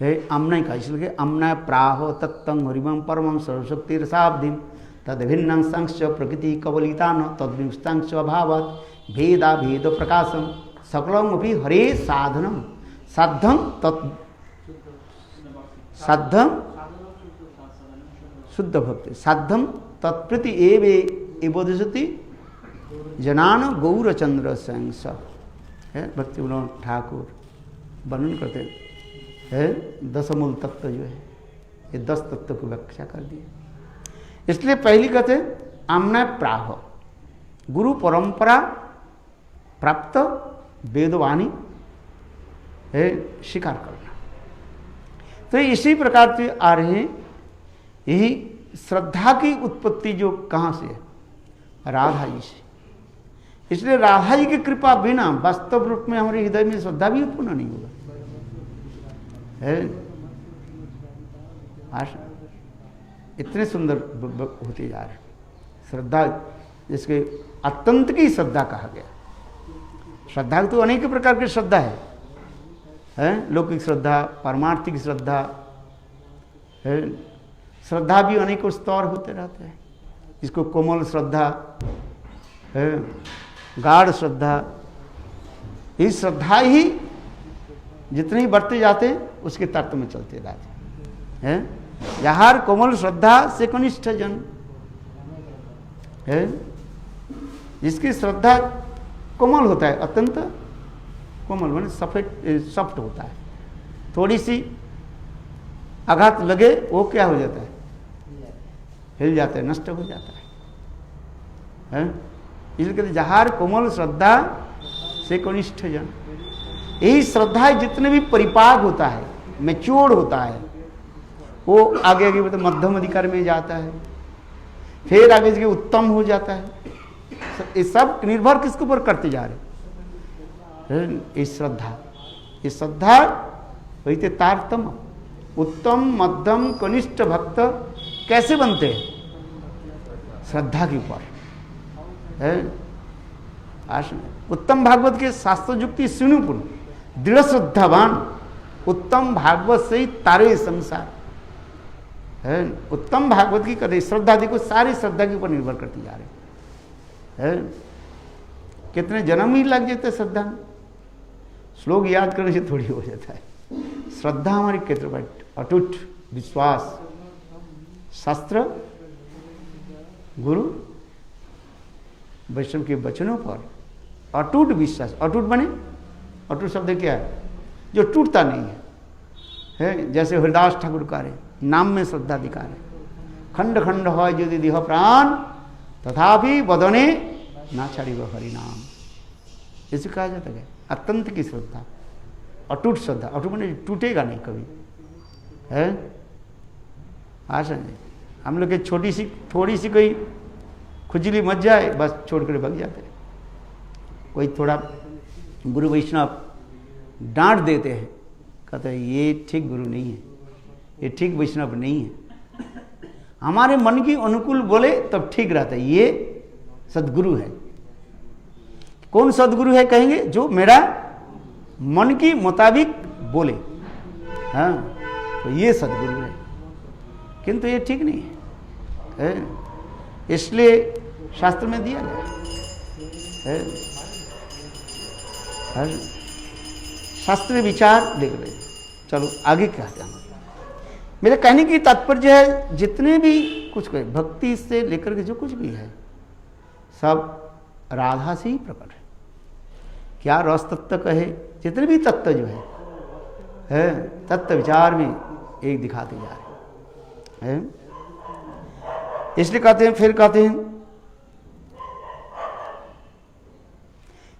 है अम्नय का, इसलिए अम्नय प्राह तत्तं हरिमं परमं सर्वशक्तिरसाब्धिं तद्भिन्नं संश्च प्रकृति कवलितान तद्विंस्तांश्च अभावात् भेदा भेद प्रकाशम सकलमपि हरे साधनम साध्यं तत् साध्यं शुद्ध भक्ति साध्यम तत्प्रति एवे एवोदिशति जनान गौरचंद्र संस है। भक्ति विनोद ठाकुर वर्णन करते हैं 10 मूल तत्व जो है, ये 10 तत्व की व्याख्या कर दी। इसलिए पहली कहते आम्नय प्राह, गुरु परंपरा प्राप्त वेदवाणी है स्वीकार करना। तो इसी प्रकार से आ रहे हैं। यही श्रद्धा की उत्पत्ति जो कहाँ से है, राधा जी से। इसलिए राधा जी की कृपा बिना वास्तव रूप में हमारे हृदय में श्रद्धा भी उत्पन्न नहीं होगा। इतने सुंदर होते जा रहे श्रद्धा, जिसके अत्यंत की श्रद्धा कहा गया। श्रद्धा तो अनेक प्रकार की श्रद्धा है लौकिक श्रद्धा, पारमार्थिक श्रद्धा है। श्रद्धा भी अनेकों स्तर होते रहते हैं। इसको कोमल श्रद्धा है, गाढ़ श्रद्धा। ये श्रद्धा ही जितने ही बढ़ते जाते उसके तत्व में चलते जाते हैं। यहाँ कोमल श्रद्धा से कनिष्ठ जन है, जिसकी श्रद्धा कोमल होता है, अत्यंत कोमल माने सफेद सॉफ्ट होता है। थोड़ी सी आघात लगे वो क्या हो जाता है, हिल जाता है, नष्ट हो जाता है। इसलिए कहते जहार कोमल श्रद्धा से कनिष्ठ जन। यही श्रद्धा जितने भी परिपाक होता है, मैच्योर होता है, वो आगे आगे मतलब मध्यम अधिकार में जाता है, फिर आगे जाके उत्तम हो जाता है। ये सब निर्भर किसके ऊपर करते जा रहे हैं, इस श्रद्धा। ये श्रद्धा वही थे तारतम, उत्तम मध्यम कनिष्ठ भक्त कैसे बनते हैं, श्रद्धा के ऊपर है। उत्तम भागवत के शास्त्र युक्ति सुनुपुन दृढ़ श्रद्धावान उत्तम भागवत से ही तारे संसार है। उत्तम भागवत की कदे श्रद्धा देखो, सारी श्रद्धा के ऊपर निर्भर करती जा रही है। कितने जन्म ही लग जाते श्रद्धा में, श्लोक याद करने से थोड़ी हो जाता है। श्रद्धा हमारी केंद्र पर अटूट विश्वास, शास्त्र गुरु वैष्णव के वचनों पर अटूट विश्वास। अटूट बने, अटूट शब्द क्या है, जो टूटता नहीं है। जैसे हरिदास ठाकुर कार्य नाम में श्रद्धा दिखा रहे, खंड खंड हो यदि देह प्राण तथापि बदने ना छाड़िब हरि नाम, इसे कहा जाता है। अत्यंत की श्रद्धा, अटूट श्रद्धा। अटूट बने टूटेगा नहीं कभी है। समझे, हम लोग के छोटी सी थोड़ी सी कोई खुजली मच जाए बस छोड़ कर भाग जाते हैं। कोई थोड़ा गुरु वैष्णव डांट देते हैं, कहते हैं ये ठीक गुरु नहीं है, ये ठीक वैष्णव नहीं है। हमारे मन की अनुकूल बोले तब ठीक रहता है, ये सदगुरु है। कौन सदगुरु है कहेंगे? जो मेरा मन की मुताबिक बोले, हाँ, तो ये सदगुरु है। किंतु ये ठीक नहीं है, इसलिए शास्त्र में दिया गया है, शास्त्रीय विचार लिख रहे। चलो आगे क्या कहते हैं? मेरे कहने की तात्पर्य है, जितने भी कुछ कहे भक्ति से लेकर के जो कुछ भी है सब राधा से ही प्रकट है। क्या रस तत्व कहे, जितने भी तत्व जो है तत्व विचार में एक दिखाते जा रहे हैं। इसलिए कहते हैं, फिर कहते हैं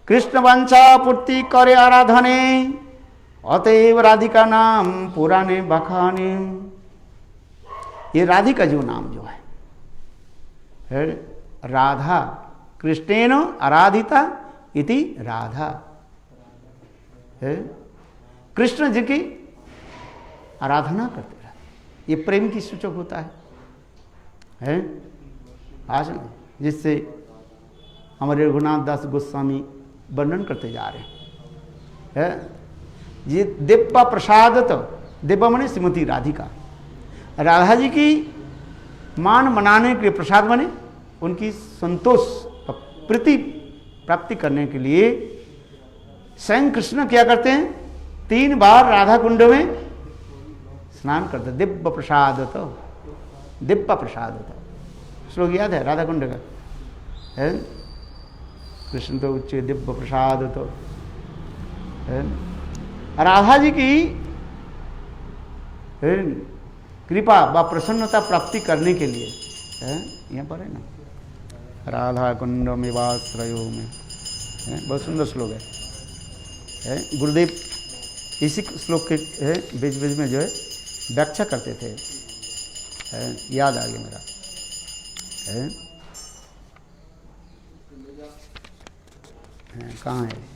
कृष्ण वंशा पूर्ति करे आराधने, अतएव राधिका नाम पुराने बखाने। ये राधिका जो नाम जो है राधा, कृष्णेन आराधिता इति राधा है, कृष्ण जी की आराधना करते रहे, ये प्रेम की सूचक होता है आज में, जिससे हमारे रघुनाथ दास गोस्वामी वर्णन करते जा रहे हैं। ये दिव्य प्रसाद, तो दिव्य माने श्रीमती राधिका, राधा जी की मान मनाने के लिए प्रसाद बने, उनकी संतोष प्रीति प्राप्ति करने के लिए स्वयं कृष्ण क्या करते हैं? 3 बार राधा कुंड में स्नान करते। दिव्य प्रसाद, तो दिव्य प्रसाद, तो श्लोक याद है राधा कुंड का है? कृष्ण तो उच्च दिव्य प्रसाद, तो है राधा जी की कृपा व प्रसन्नता प्राप्ति करने के लिए है। यहाँ पर है ना, राधा कुंड में वाश्रयो में, बहुत सुंदर श्लोक है। गुरुदेव इसी श्लोक के बीच बीच में जो है व्याख्या करते थे, याद आ गया मेरा कहाँ है?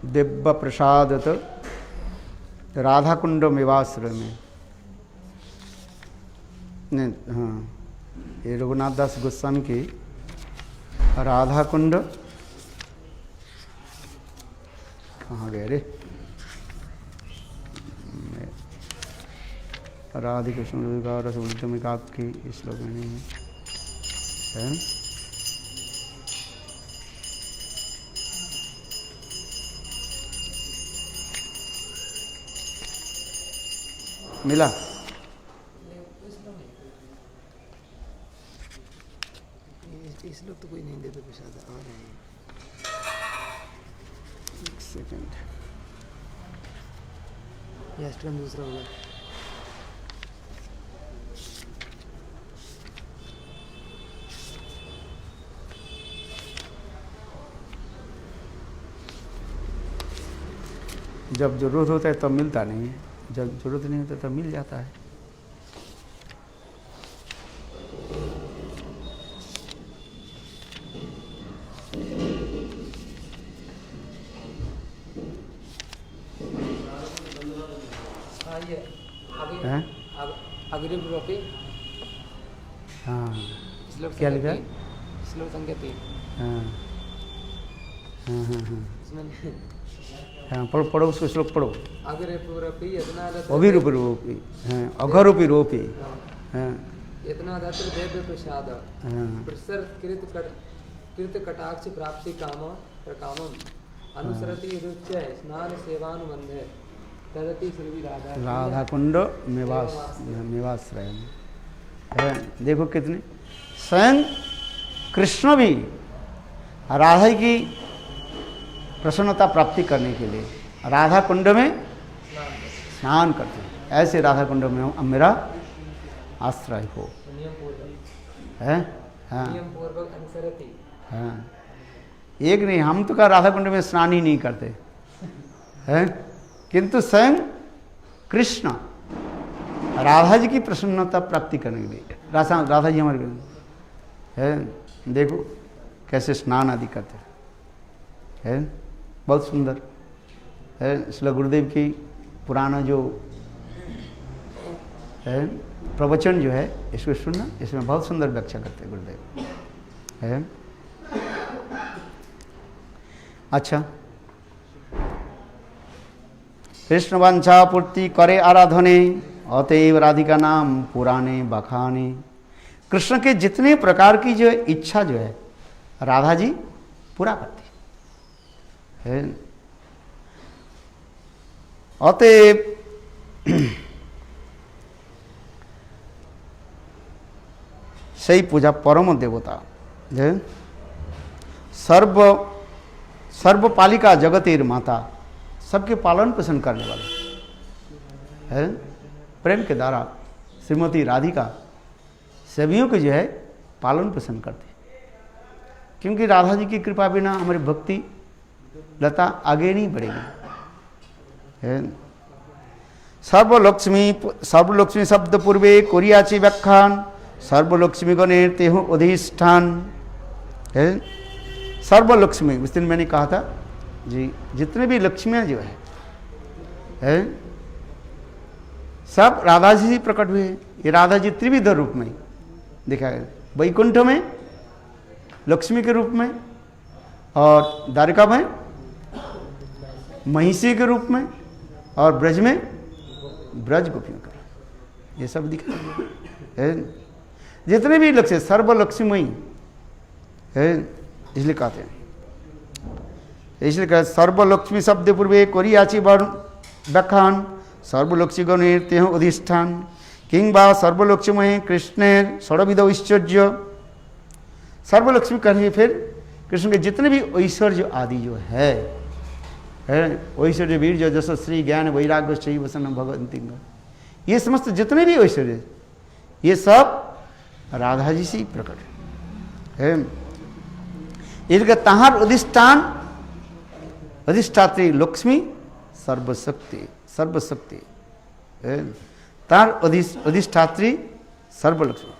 दिव्य प्रसाद राधा कुंड मेवाश्रय में, हाँ, ये रघुनाथ दास गोस्वामी की राधा कुंड कहाँ गए रे? राधे कृष्ण का रसगुल्ले में आपकी इस श्लोक में नहीं है। मिला? इस लोग तो कोई नहीं देते प्रसाद, आ रहे हैं। एक सेकंड, ये अष्टकम दूसरा होगा। जब जरूरत होता है तब मिलता नहीं है, जब जरूरत नहीं होता तब मिल जाता है। हाँ, क्या लिखा? श्लोक संख्या 3। हाँ हाँ हाँ हाँ हाँ, पढ़ो पढ़ो उसको, श्लोक पढ़ो। अभिरूपी रूपी, हाँ, अघरूपी रूपी, हाँ, इतना दिव्य प्रसाद, प्रसर कृत कटाक्ष प्राप्ति काम प्रकामम अनुसरति रुच्य स्नान सेवानुबंधे तदति श्री राधा राधा कुंड मेवाश्रय है। देखो कितने स्वयं कृष्ण भी राधा की प्रसन्नता प्राप्ति करने के लिए राधा कुंड में स्नान करते हैं, ऐसे राधा कुंड में अब मेरा आश्रय हो। है हाँ हाँ, एक नहीं, हम तो का राधा कुंड में स्नान ही नहीं करते हैं, किंतु स्वयं कृष्ण राधा जी की प्रसन्नता प्राप्ति करने के लिए राधा जी हमारे है, देखो कैसे स्नान आदि करते हैं, बहुत सुंदर है। इसलिए गुरुदेव की पुराना जो है प्रवचन जो है इसको सुनना, इसमें बहुत सुंदर व्याख्या करते हैं गुरुदेव है। अच्छा, कृष्ण वांछा पूर्ति करे आराधने अतएव राधिका नाम पुराने बखाने। कृष्ण के जितने प्रकार की जो इच्छा जो है राधा जी पूरा करती है। अतएव सही पूजा परम देवता है, सर्वपालिका जगतेर माता, सबके पालन पोषण करने वाले है। प्रेम के द्वारा श्रीमती राधिका सभियों को जो है पालन पोषण करते, क्योंकि राधा जी की कृपा बिना हमारी भक्ति लता आगे नहीं बढ़ेगी है। सर्वलक्ष्मी शब्द पूर्वे कोरियाची व्याख्यान सर्वलक्ष्मी गणेर तेहु अधिष्ठान है। सर्वलक्ष्मी उस दिन मैंने कहा था जी, जितने भी लक्ष्मियाँ जो है सब राधा जी प्रकट हुए। ये राधा जी त्रिविध रूप में देखा गया, वैकुंठ में लक्ष्मी के रूप में, और द्वारिका में महिषी के रूप में, और ब्रज में ब्रज गोपियों का, ये सब दिखा है। जितने भी लक्ष्य सर्वलक्ष्मी है, इसलिए कहते हैं, इसलिए कहते सर्वलक्ष्मी शब्द पूर्वे कोरियाची व्याख्यान सर्वलक्ष्मी गणेर तेह अधिष्ठान किंबा सर्वलक्ष्मी कृष्णेर षडविध ऐश्वर्य। सर्वलक्ष्मी कहेंगे फिर कृष्ण के जितने भी ऐश्वर्य आदि जो है ऐश्वर्य वीर जो जस श्री ज्ञान वैराग्य श्री वसन भगवंती, ये समस्त जितने भी ऐश्वर्य ये सब राधा जी से ही प्रकट है। इसका तहार अधिष्ठात्री लक्ष्मी सर्वशक्ति तार अधिष्ठात्री सर्वलक्ष्मी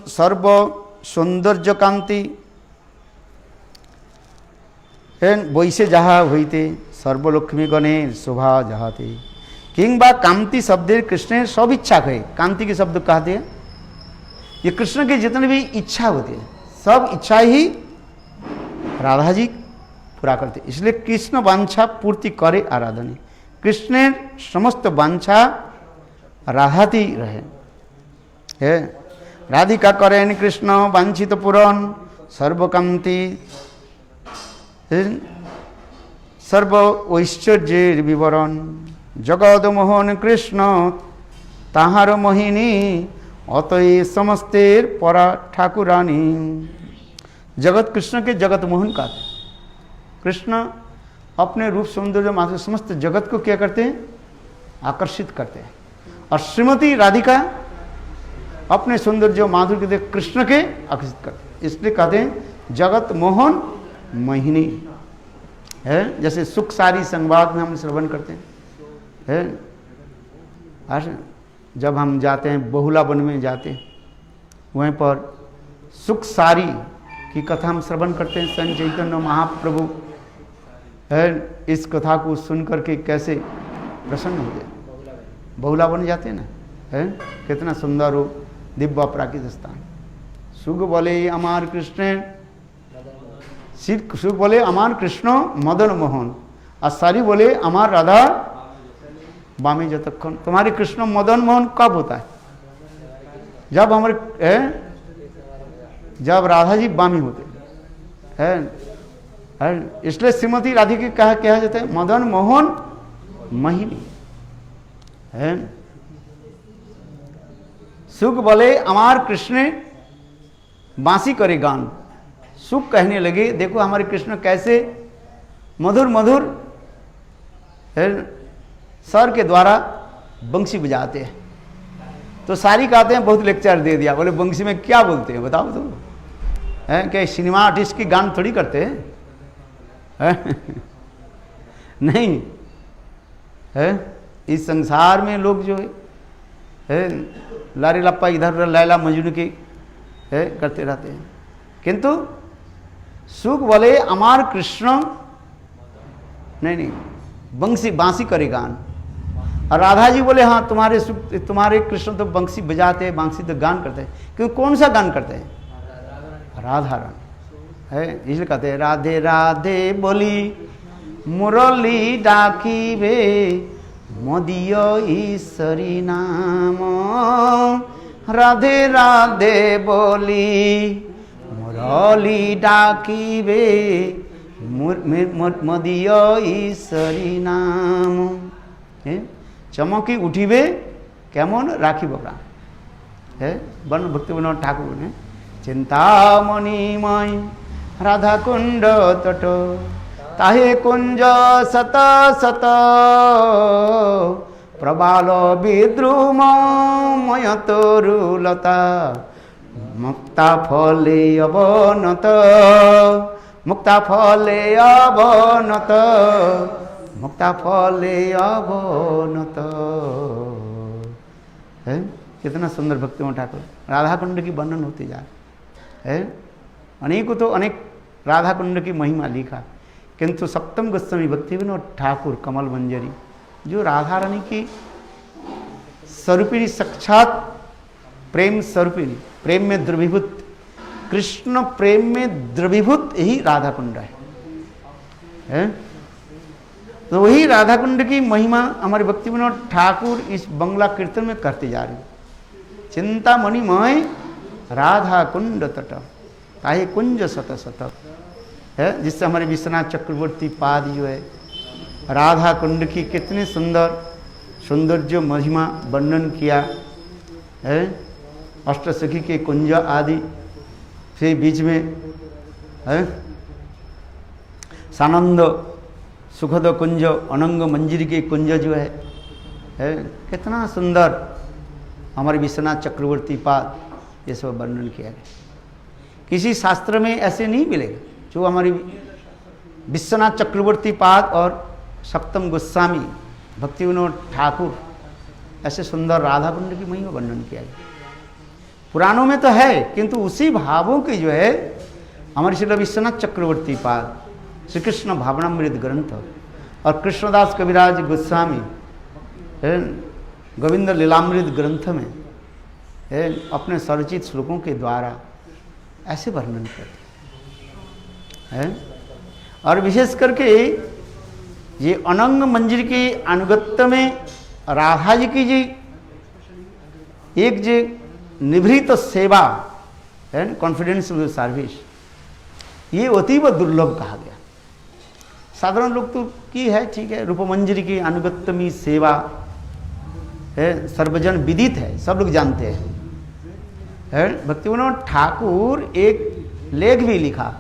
सर्व सौंदर्य कांति वैसे जहा होते सर्वलक्ष्मी गणे शोभा जहाते किंबा कांति शब्द कृष्ण सब इच्छा कहे, कांति के शब्द कहते हैं ये कृष्ण के जितने भी इच्छा होती है सब इच्छा ही राधा जी पूरा करते, इसलिए कृष्ण वांछा पूर्ति करे आराधने। कृष्ण समस्त वांछा राधाती रहे है। राधिका करें कृष्ण वांछित पुराण सर्वकांति सर्व ऐश्वर्य विवरण जगद मोहन कृष्ण ताहार मोहिनी अतए समस्तेर परा ठाकुरानी। जगत कृष्ण के जगत मोहन का कृष्ण अपने रूप सौंदर्य मात्र समस्त जगत को क्या करते हैं, आकर्षित करते हैं, और श्रीमती राधिका अपने सौंदर्य माधुर्य के देख कृष्ण के आकर्षित करते हैं, इसलिए कहते हैं जगत मोहन मोहिनी है। जैसे सुख सारी संवाद में हम श्रवण करते हैं है। जब हम जाते हैं बहुला वन में जाते हैं, वहीं पर सुख सारी की कथा हम श्रवण करते हैं। संत चैतन्य महाप्रभु है, इस कथा को सुन करके कैसे प्रसन्न होते, बहुला वन जाते हैं ना है, कितना सुंदर हो दिव्य प्राकृत स्थान। सुख बोले अमार कृष्ण, सुख बोले अमार कृष्ण मदन मोहन, और सारी बोले अमार राधा बामी जतक्षण। तुम्हारे कृष्ण मदन मोहन कब होता है, जब हमारे जब राधा जी बामी होते हैं। इसलिए श्रीमती राधिका कहा क्या जाता है, मदन मोहन मोहिनी है। सुख बोले अमार कृष्ण बांसी करे गान, सुख कहने लगे देखो हमारे कृष्ण कैसे मधुर मधुर है, सर के द्वारा बंसी बजाते हैं। तो सारी कहते हैं बहुत लेक्चर दे दिया, बोले बंसी में क्या बोलते हैं बताओ तो, है क्या सिनेमा आर्टिस्ट की गान थोड़ी करते हैं, है? नहीं है। इस संसार में लोग जो है लारी लप्पा इधर उधर लैला मजनू की है करते रहते हैं, किंतु सुख बोले अमार कृष्ण नहीं बंसी बांसी करे गान, और राधा जी बोले हाँ तुम्हारे सुख तुम्हारे कृष्ण तो बंसी बजाते हैं, बांसी तो गान करते हैं। क्योंकि कौन सा गान करते हैं? राधा रानी है, इसलिए कहते हैं राधे राधे बोली मुरली डाकी वे मोदियो ईश्वरी नाम, राधे राधे बोली मुरली डाकी वे मोदियो ईश्वरी नाम, चमकी उठिबे केमन राखिब प्राण, है बन भक्ति विनोद ठाकुर ने चिंतामणिमय राधा कुंड तट ताहे कुंज सत सत प्रबाल विद्रुम मय तरुलता मुक्ता फले अवनत मुक्ता फले अवनत मुक्ता फले अवनत, है कितना सुंदर भक्ति में ठाकुर राधा कुंड की वर्णन होती जा है। अनेकों तो अनेक राधा कुंड की महिमा लिखा, किंतु सप्तम गोस्वामी भक्ति विनोद ठाकुर कमल मंजरी जो राधा रानी की स्वरूपिणी साक्षात प्रेम स्वरूपिणी, प्रेम में द्रवीभूत, कृष्ण प्रेम में द्रवीभूत ही राधा कुंड है। तो वही राधा कुंड की महिमा हमारे भक्ति विनोद ठाकुर इस बंगला कीर्तन में करते जा रहे। चिंतामणिमय राधा कुंड तट ताहे कुंज सत सत, है जिससे हमारे विश्वनाथ चक्रवर्ती पाद जो है राधा कुंड की कितनी सुंदर सौंदर्य महिमा वर्णन किया है। अष्टसखी के कुंज आदि से बीच में है सानंद सुखद कुंज अनंग मंजिरी के कुंज जो है कितना सुंदर हमारे विश्वनाथ चक्रवर्ती पाद ये सब वर्णन किया गया। किसी शास्त्र में ऐसे नहीं मिलेगा जो हमारी विश्वनाथ चक्रवर्ती पाद और सप्तम गोस्वामी भक्ति विनोद ठाकुर ऐसे सुंदर राधा कुंड की महिमा वर्णन किया गया। पुराणों में तो है, किंतु उसी भावों की जो है हमारे श्री विश्वनाथ चक्रवर्ती पाद श्री कृष्ण भावनामृत ग्रंथ और कृष्णदास कविराज गोस्वामी गोविंद लीलामृत ग्रंथ में अपने स्वरचित श्लोकों के द्वारा ऐसे वर्णन करते हैं। और विशेष करके ये अनंग मंजिल के अनुगत्य में राधा जी की जी एक जो निभृत सेवा है कॉन्फिडेंशियल सर्विस, ये अतीव दुर्लभ कहा गया। साधारण लोग तो की है ठीक है, रूपमंजरी की अनुगत्यमी सेवा है सर्वजन विदित है, सब लोग जानते हैं। भक्ति विनोद ठाकुर एक लेख भी लिखा,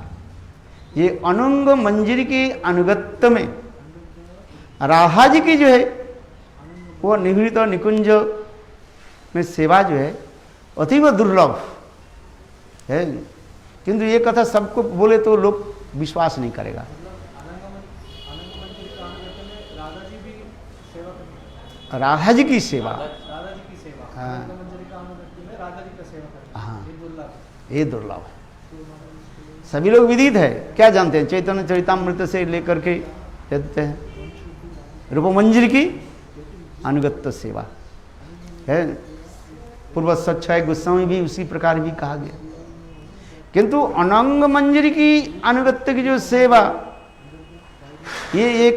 ये अनंग मंजिरी की अनुगत्य में राधा जी की जो है वो निभृत और निकुंज में सेवा जो है अतीव दुर्लभ है, किंतु ये कथा सबको बोले तो लोग विश्वास नहीं करेगा। राधा जी की सेवा, हाँ ये दुर्लभ है। सभी लोग विदित है, क्या जानते हैं चैतन्य चरितामृत से लेकर के देते हैं रूपमंजरी की अनुगत्य सेवा है। पूर्व सच्चाई गोस्वामी भी उसी प्रकार भी कहा गया, किंतु अनंग मंजरी की अनुगत्य की जो सेवा ये एक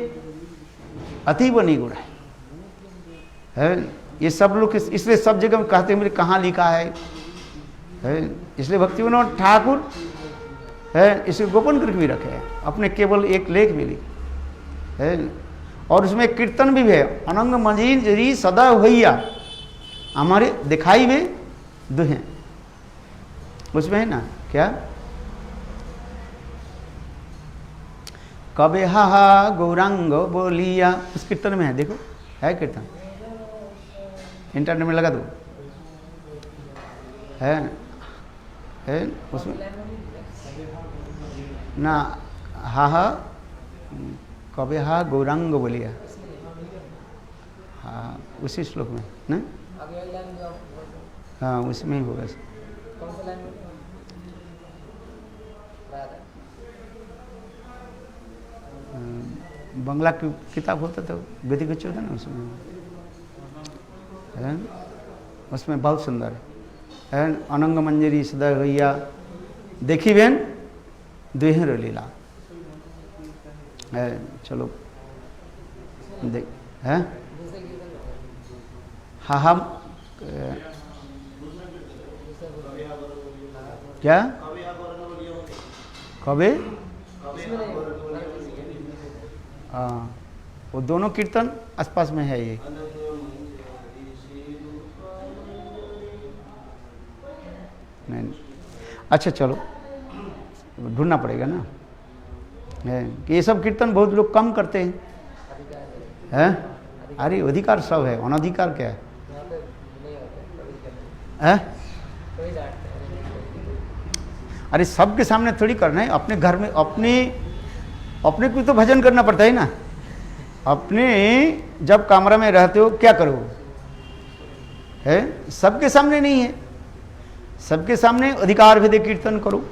अतीव निगुण है। ये सब लोग इसलिए सब जगह में कहते हैं मेरे कहाँ लिखा है, इसलिए भक्ति विनोद ठाकुर है इसे गोपन करके भी रखे हैं, अपने केवल एक लेख भी लिखे है। और उसमें कीर्तन भी है, अनंग मंजिरी सदा भैया हमारे दिखाई में दुहें, उसमें है ना क्या कबे हा गौरांग बोलिया, उस कीर्तन में है, देखो है कीर्तन, इंटरनेट में लगा दो, है उसमें ना, हा कबे हा गौरांग बोलिया, हाँ उसी श्लोक में ना, हाँ उसमें ही होगा। बंगला की किताब होता तो वेदिक होता ना, उसमें है, उसमें बहुत सुंदर है। अनंग मंजरी सदा भैया देखी बेन दुहेर लीला है। चलो देख है, हाँ हम क्या कबे, हाँ वो दोनों कीर्तन आसपास में है ये। नहीं, अच्छा चलो ढूंढना पड़ेगा ना, है कि ये सब कीर्तन बहुत लोग कम करते हैं। अरे अधिकार सब है, अनधिकार क्या है? अरे सबके सामने थोड़ी करना है, अपने घर में अपने को तो भजन करना पड़ता है ना। अपने जब कमरा में रहते हो क्या करो, है सबके सामने नहीं है, सबके सामने अधिकार भेदे कीर्तन करो।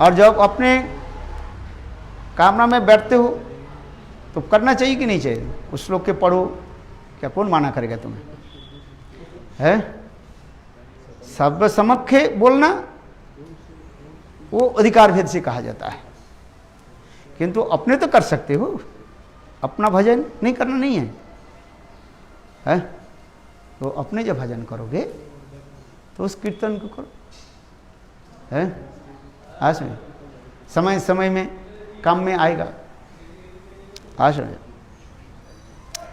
और जब अपने कमरा में बैठते हो तो करना चाहिए कि नहीं चाहिए, उस श्लोक के पढ़ो, क्या कौन माना करेगा तुम्हें, है सब समक्ष बोलना वो अधिकार भेद से कहा जाता है। किंतु अपने तो कर सकते हो, अपना भजन नहीं करना नहीं है, तो अपने जब भजन करोगे तो उस कीर्तन को करो, है आज में समय समय में काम में आएगा। आज में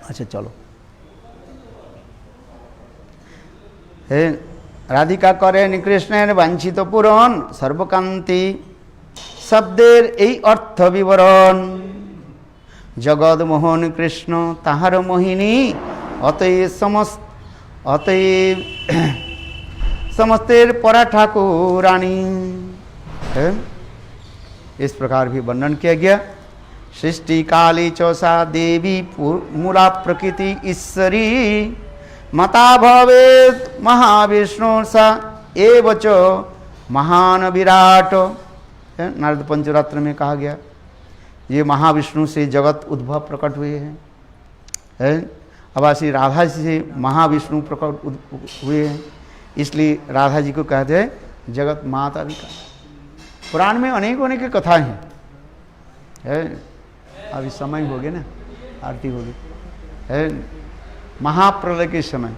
अच्छा चलो, हे राधिका करें कृष्णेर वांछित पूरण सर्वकांति शब्देर এই अर्थ विवरण जगद मोहन कृष्ण ताहार मोहिनी अतएव समस्तेर परा ठाकुरानी। इस प्रकार भी वर्णन किया गया। सृष्टि काली चौसा देवी मूला प्रकृति ईश्वरी मता भवेत् महाविष्णु सा एव च महान विराट। नारद पंचरात्र में कहा गया ये महाविष्णु से जगत उद्भव प्रकट हुए हैं, अब श्री राधा जी से महाविष्णु प्रकट हुए हैं, इसलिए राधा जी को कहते हैं जगत माता भी का। पुराण में अनेक कथाएं हैं, है अभी समय हो गया ना, आरती होगी, है महाप्रलय के समय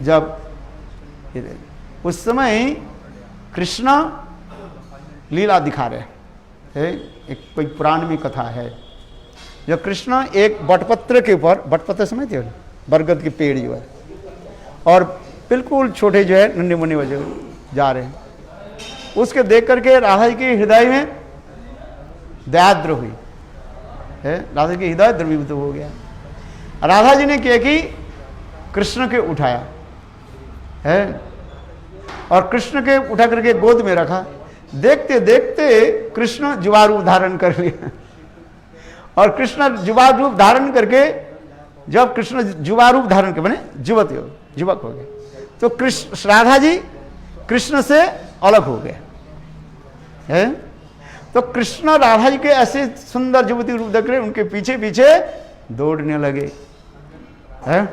जब उस समय कृष्ण लीला दिखा रहे हैं। एक कोई पुराण में कथा है जब कृष्ण एक बटपत्र के ऊपर, बटपत्र समझते हो बरगद के पेड़ जो है, और बिल्कुल छोटे जो है नन्हे मुन्ने बजे जा रहे हैं, उसके देख करके राधा जी के हृदय में दयाद्र हुई है, राधा जी के हृदय द्रवीभूत हो गया। राधा जी ने क्या कि कृष्ण के उठाया है और कृष्ण के उठा करके गोद में रखा। देखते देखते कृष्ण जुवा रूप धारण कर लिया, और कृष्ण जुवा रूप धारण करके जब कृष्ण जुवा रूप धारण के बने युवक हो गए, तो कृष्ण राधा जी कृष्ण से अलग हो गए है। तो कृष्ण राधा जी के ऐसे सुंदर युवती रूप देख रहे, उनके पीछे पीछे दौड़ने लगे है।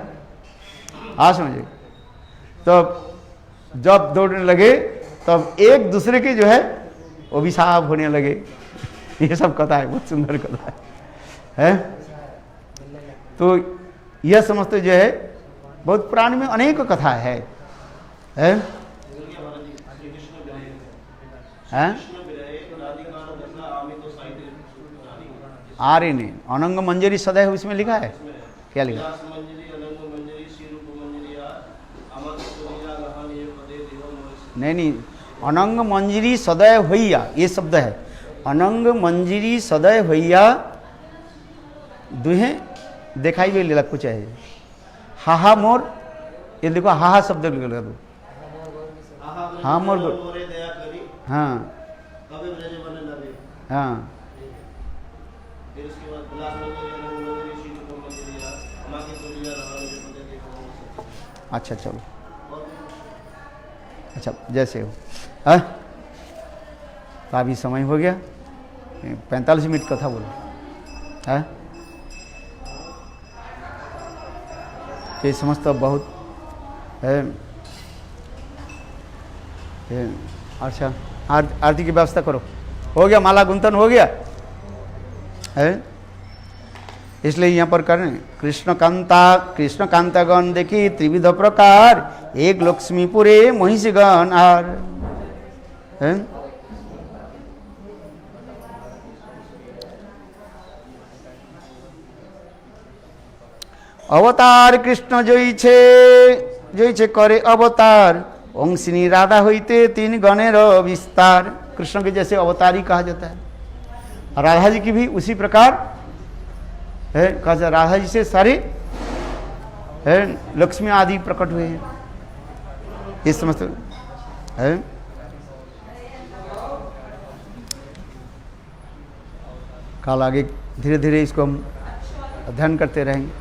समझे, तो जब दौड़ने लगे तब एक दूसरे के जो है अभिशाप होने लगे। ये सब कथा है, बहुत सुंदर कथा है। तो यह समझते जो है बहुत पुराण में अनेक कथा है, हैं? आ रही नहीं, अनंग मंजरी सदैव इसमें लिखा है, क्या लिखा? नहीं, अनंग मंजरी सदैव भैया ये शब्द है, अनंग मंजिरी सदय भैया दुहे दिखाई भी लग कुछ है। हाहा मोर, ये देखो हाहा शब्द लगा दो, हाँ मोर, हाँ हाँ, अच्छा चलो, अच्छा जैसे हो। हाँ तो अभी समय हो गया, 45 मिनट कथा बोलो। हाँ ये समझता बहुत है। अच्छा आरती की व्यवस्था करो, हो गया, माला गुंथन हो गया है, इसलिए यहाँ पर करें। कृष्ण कांतागण देखी त्रिविध प्रकार, एक लक्ष्मीपुरे महिषीगण आर है। अवतार कृष्ण जयছে करे अवतार, अंशिनी राधा होते तीन गणेर विस्तार। कृष्ण के जैसे अवतारी कहा जाता है, राधा जी की भी उसी प्रकार है, कहा राधा जी से सारे है लक्ष्मी आदि प्रकट हुए हैं, ये समझते है। कल आगे धीरे धीरे इसको हम अध्ययन करते रहेंगे।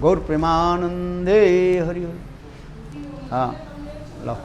गौर प्रेमानंदे हरि हरि। हाँ लो।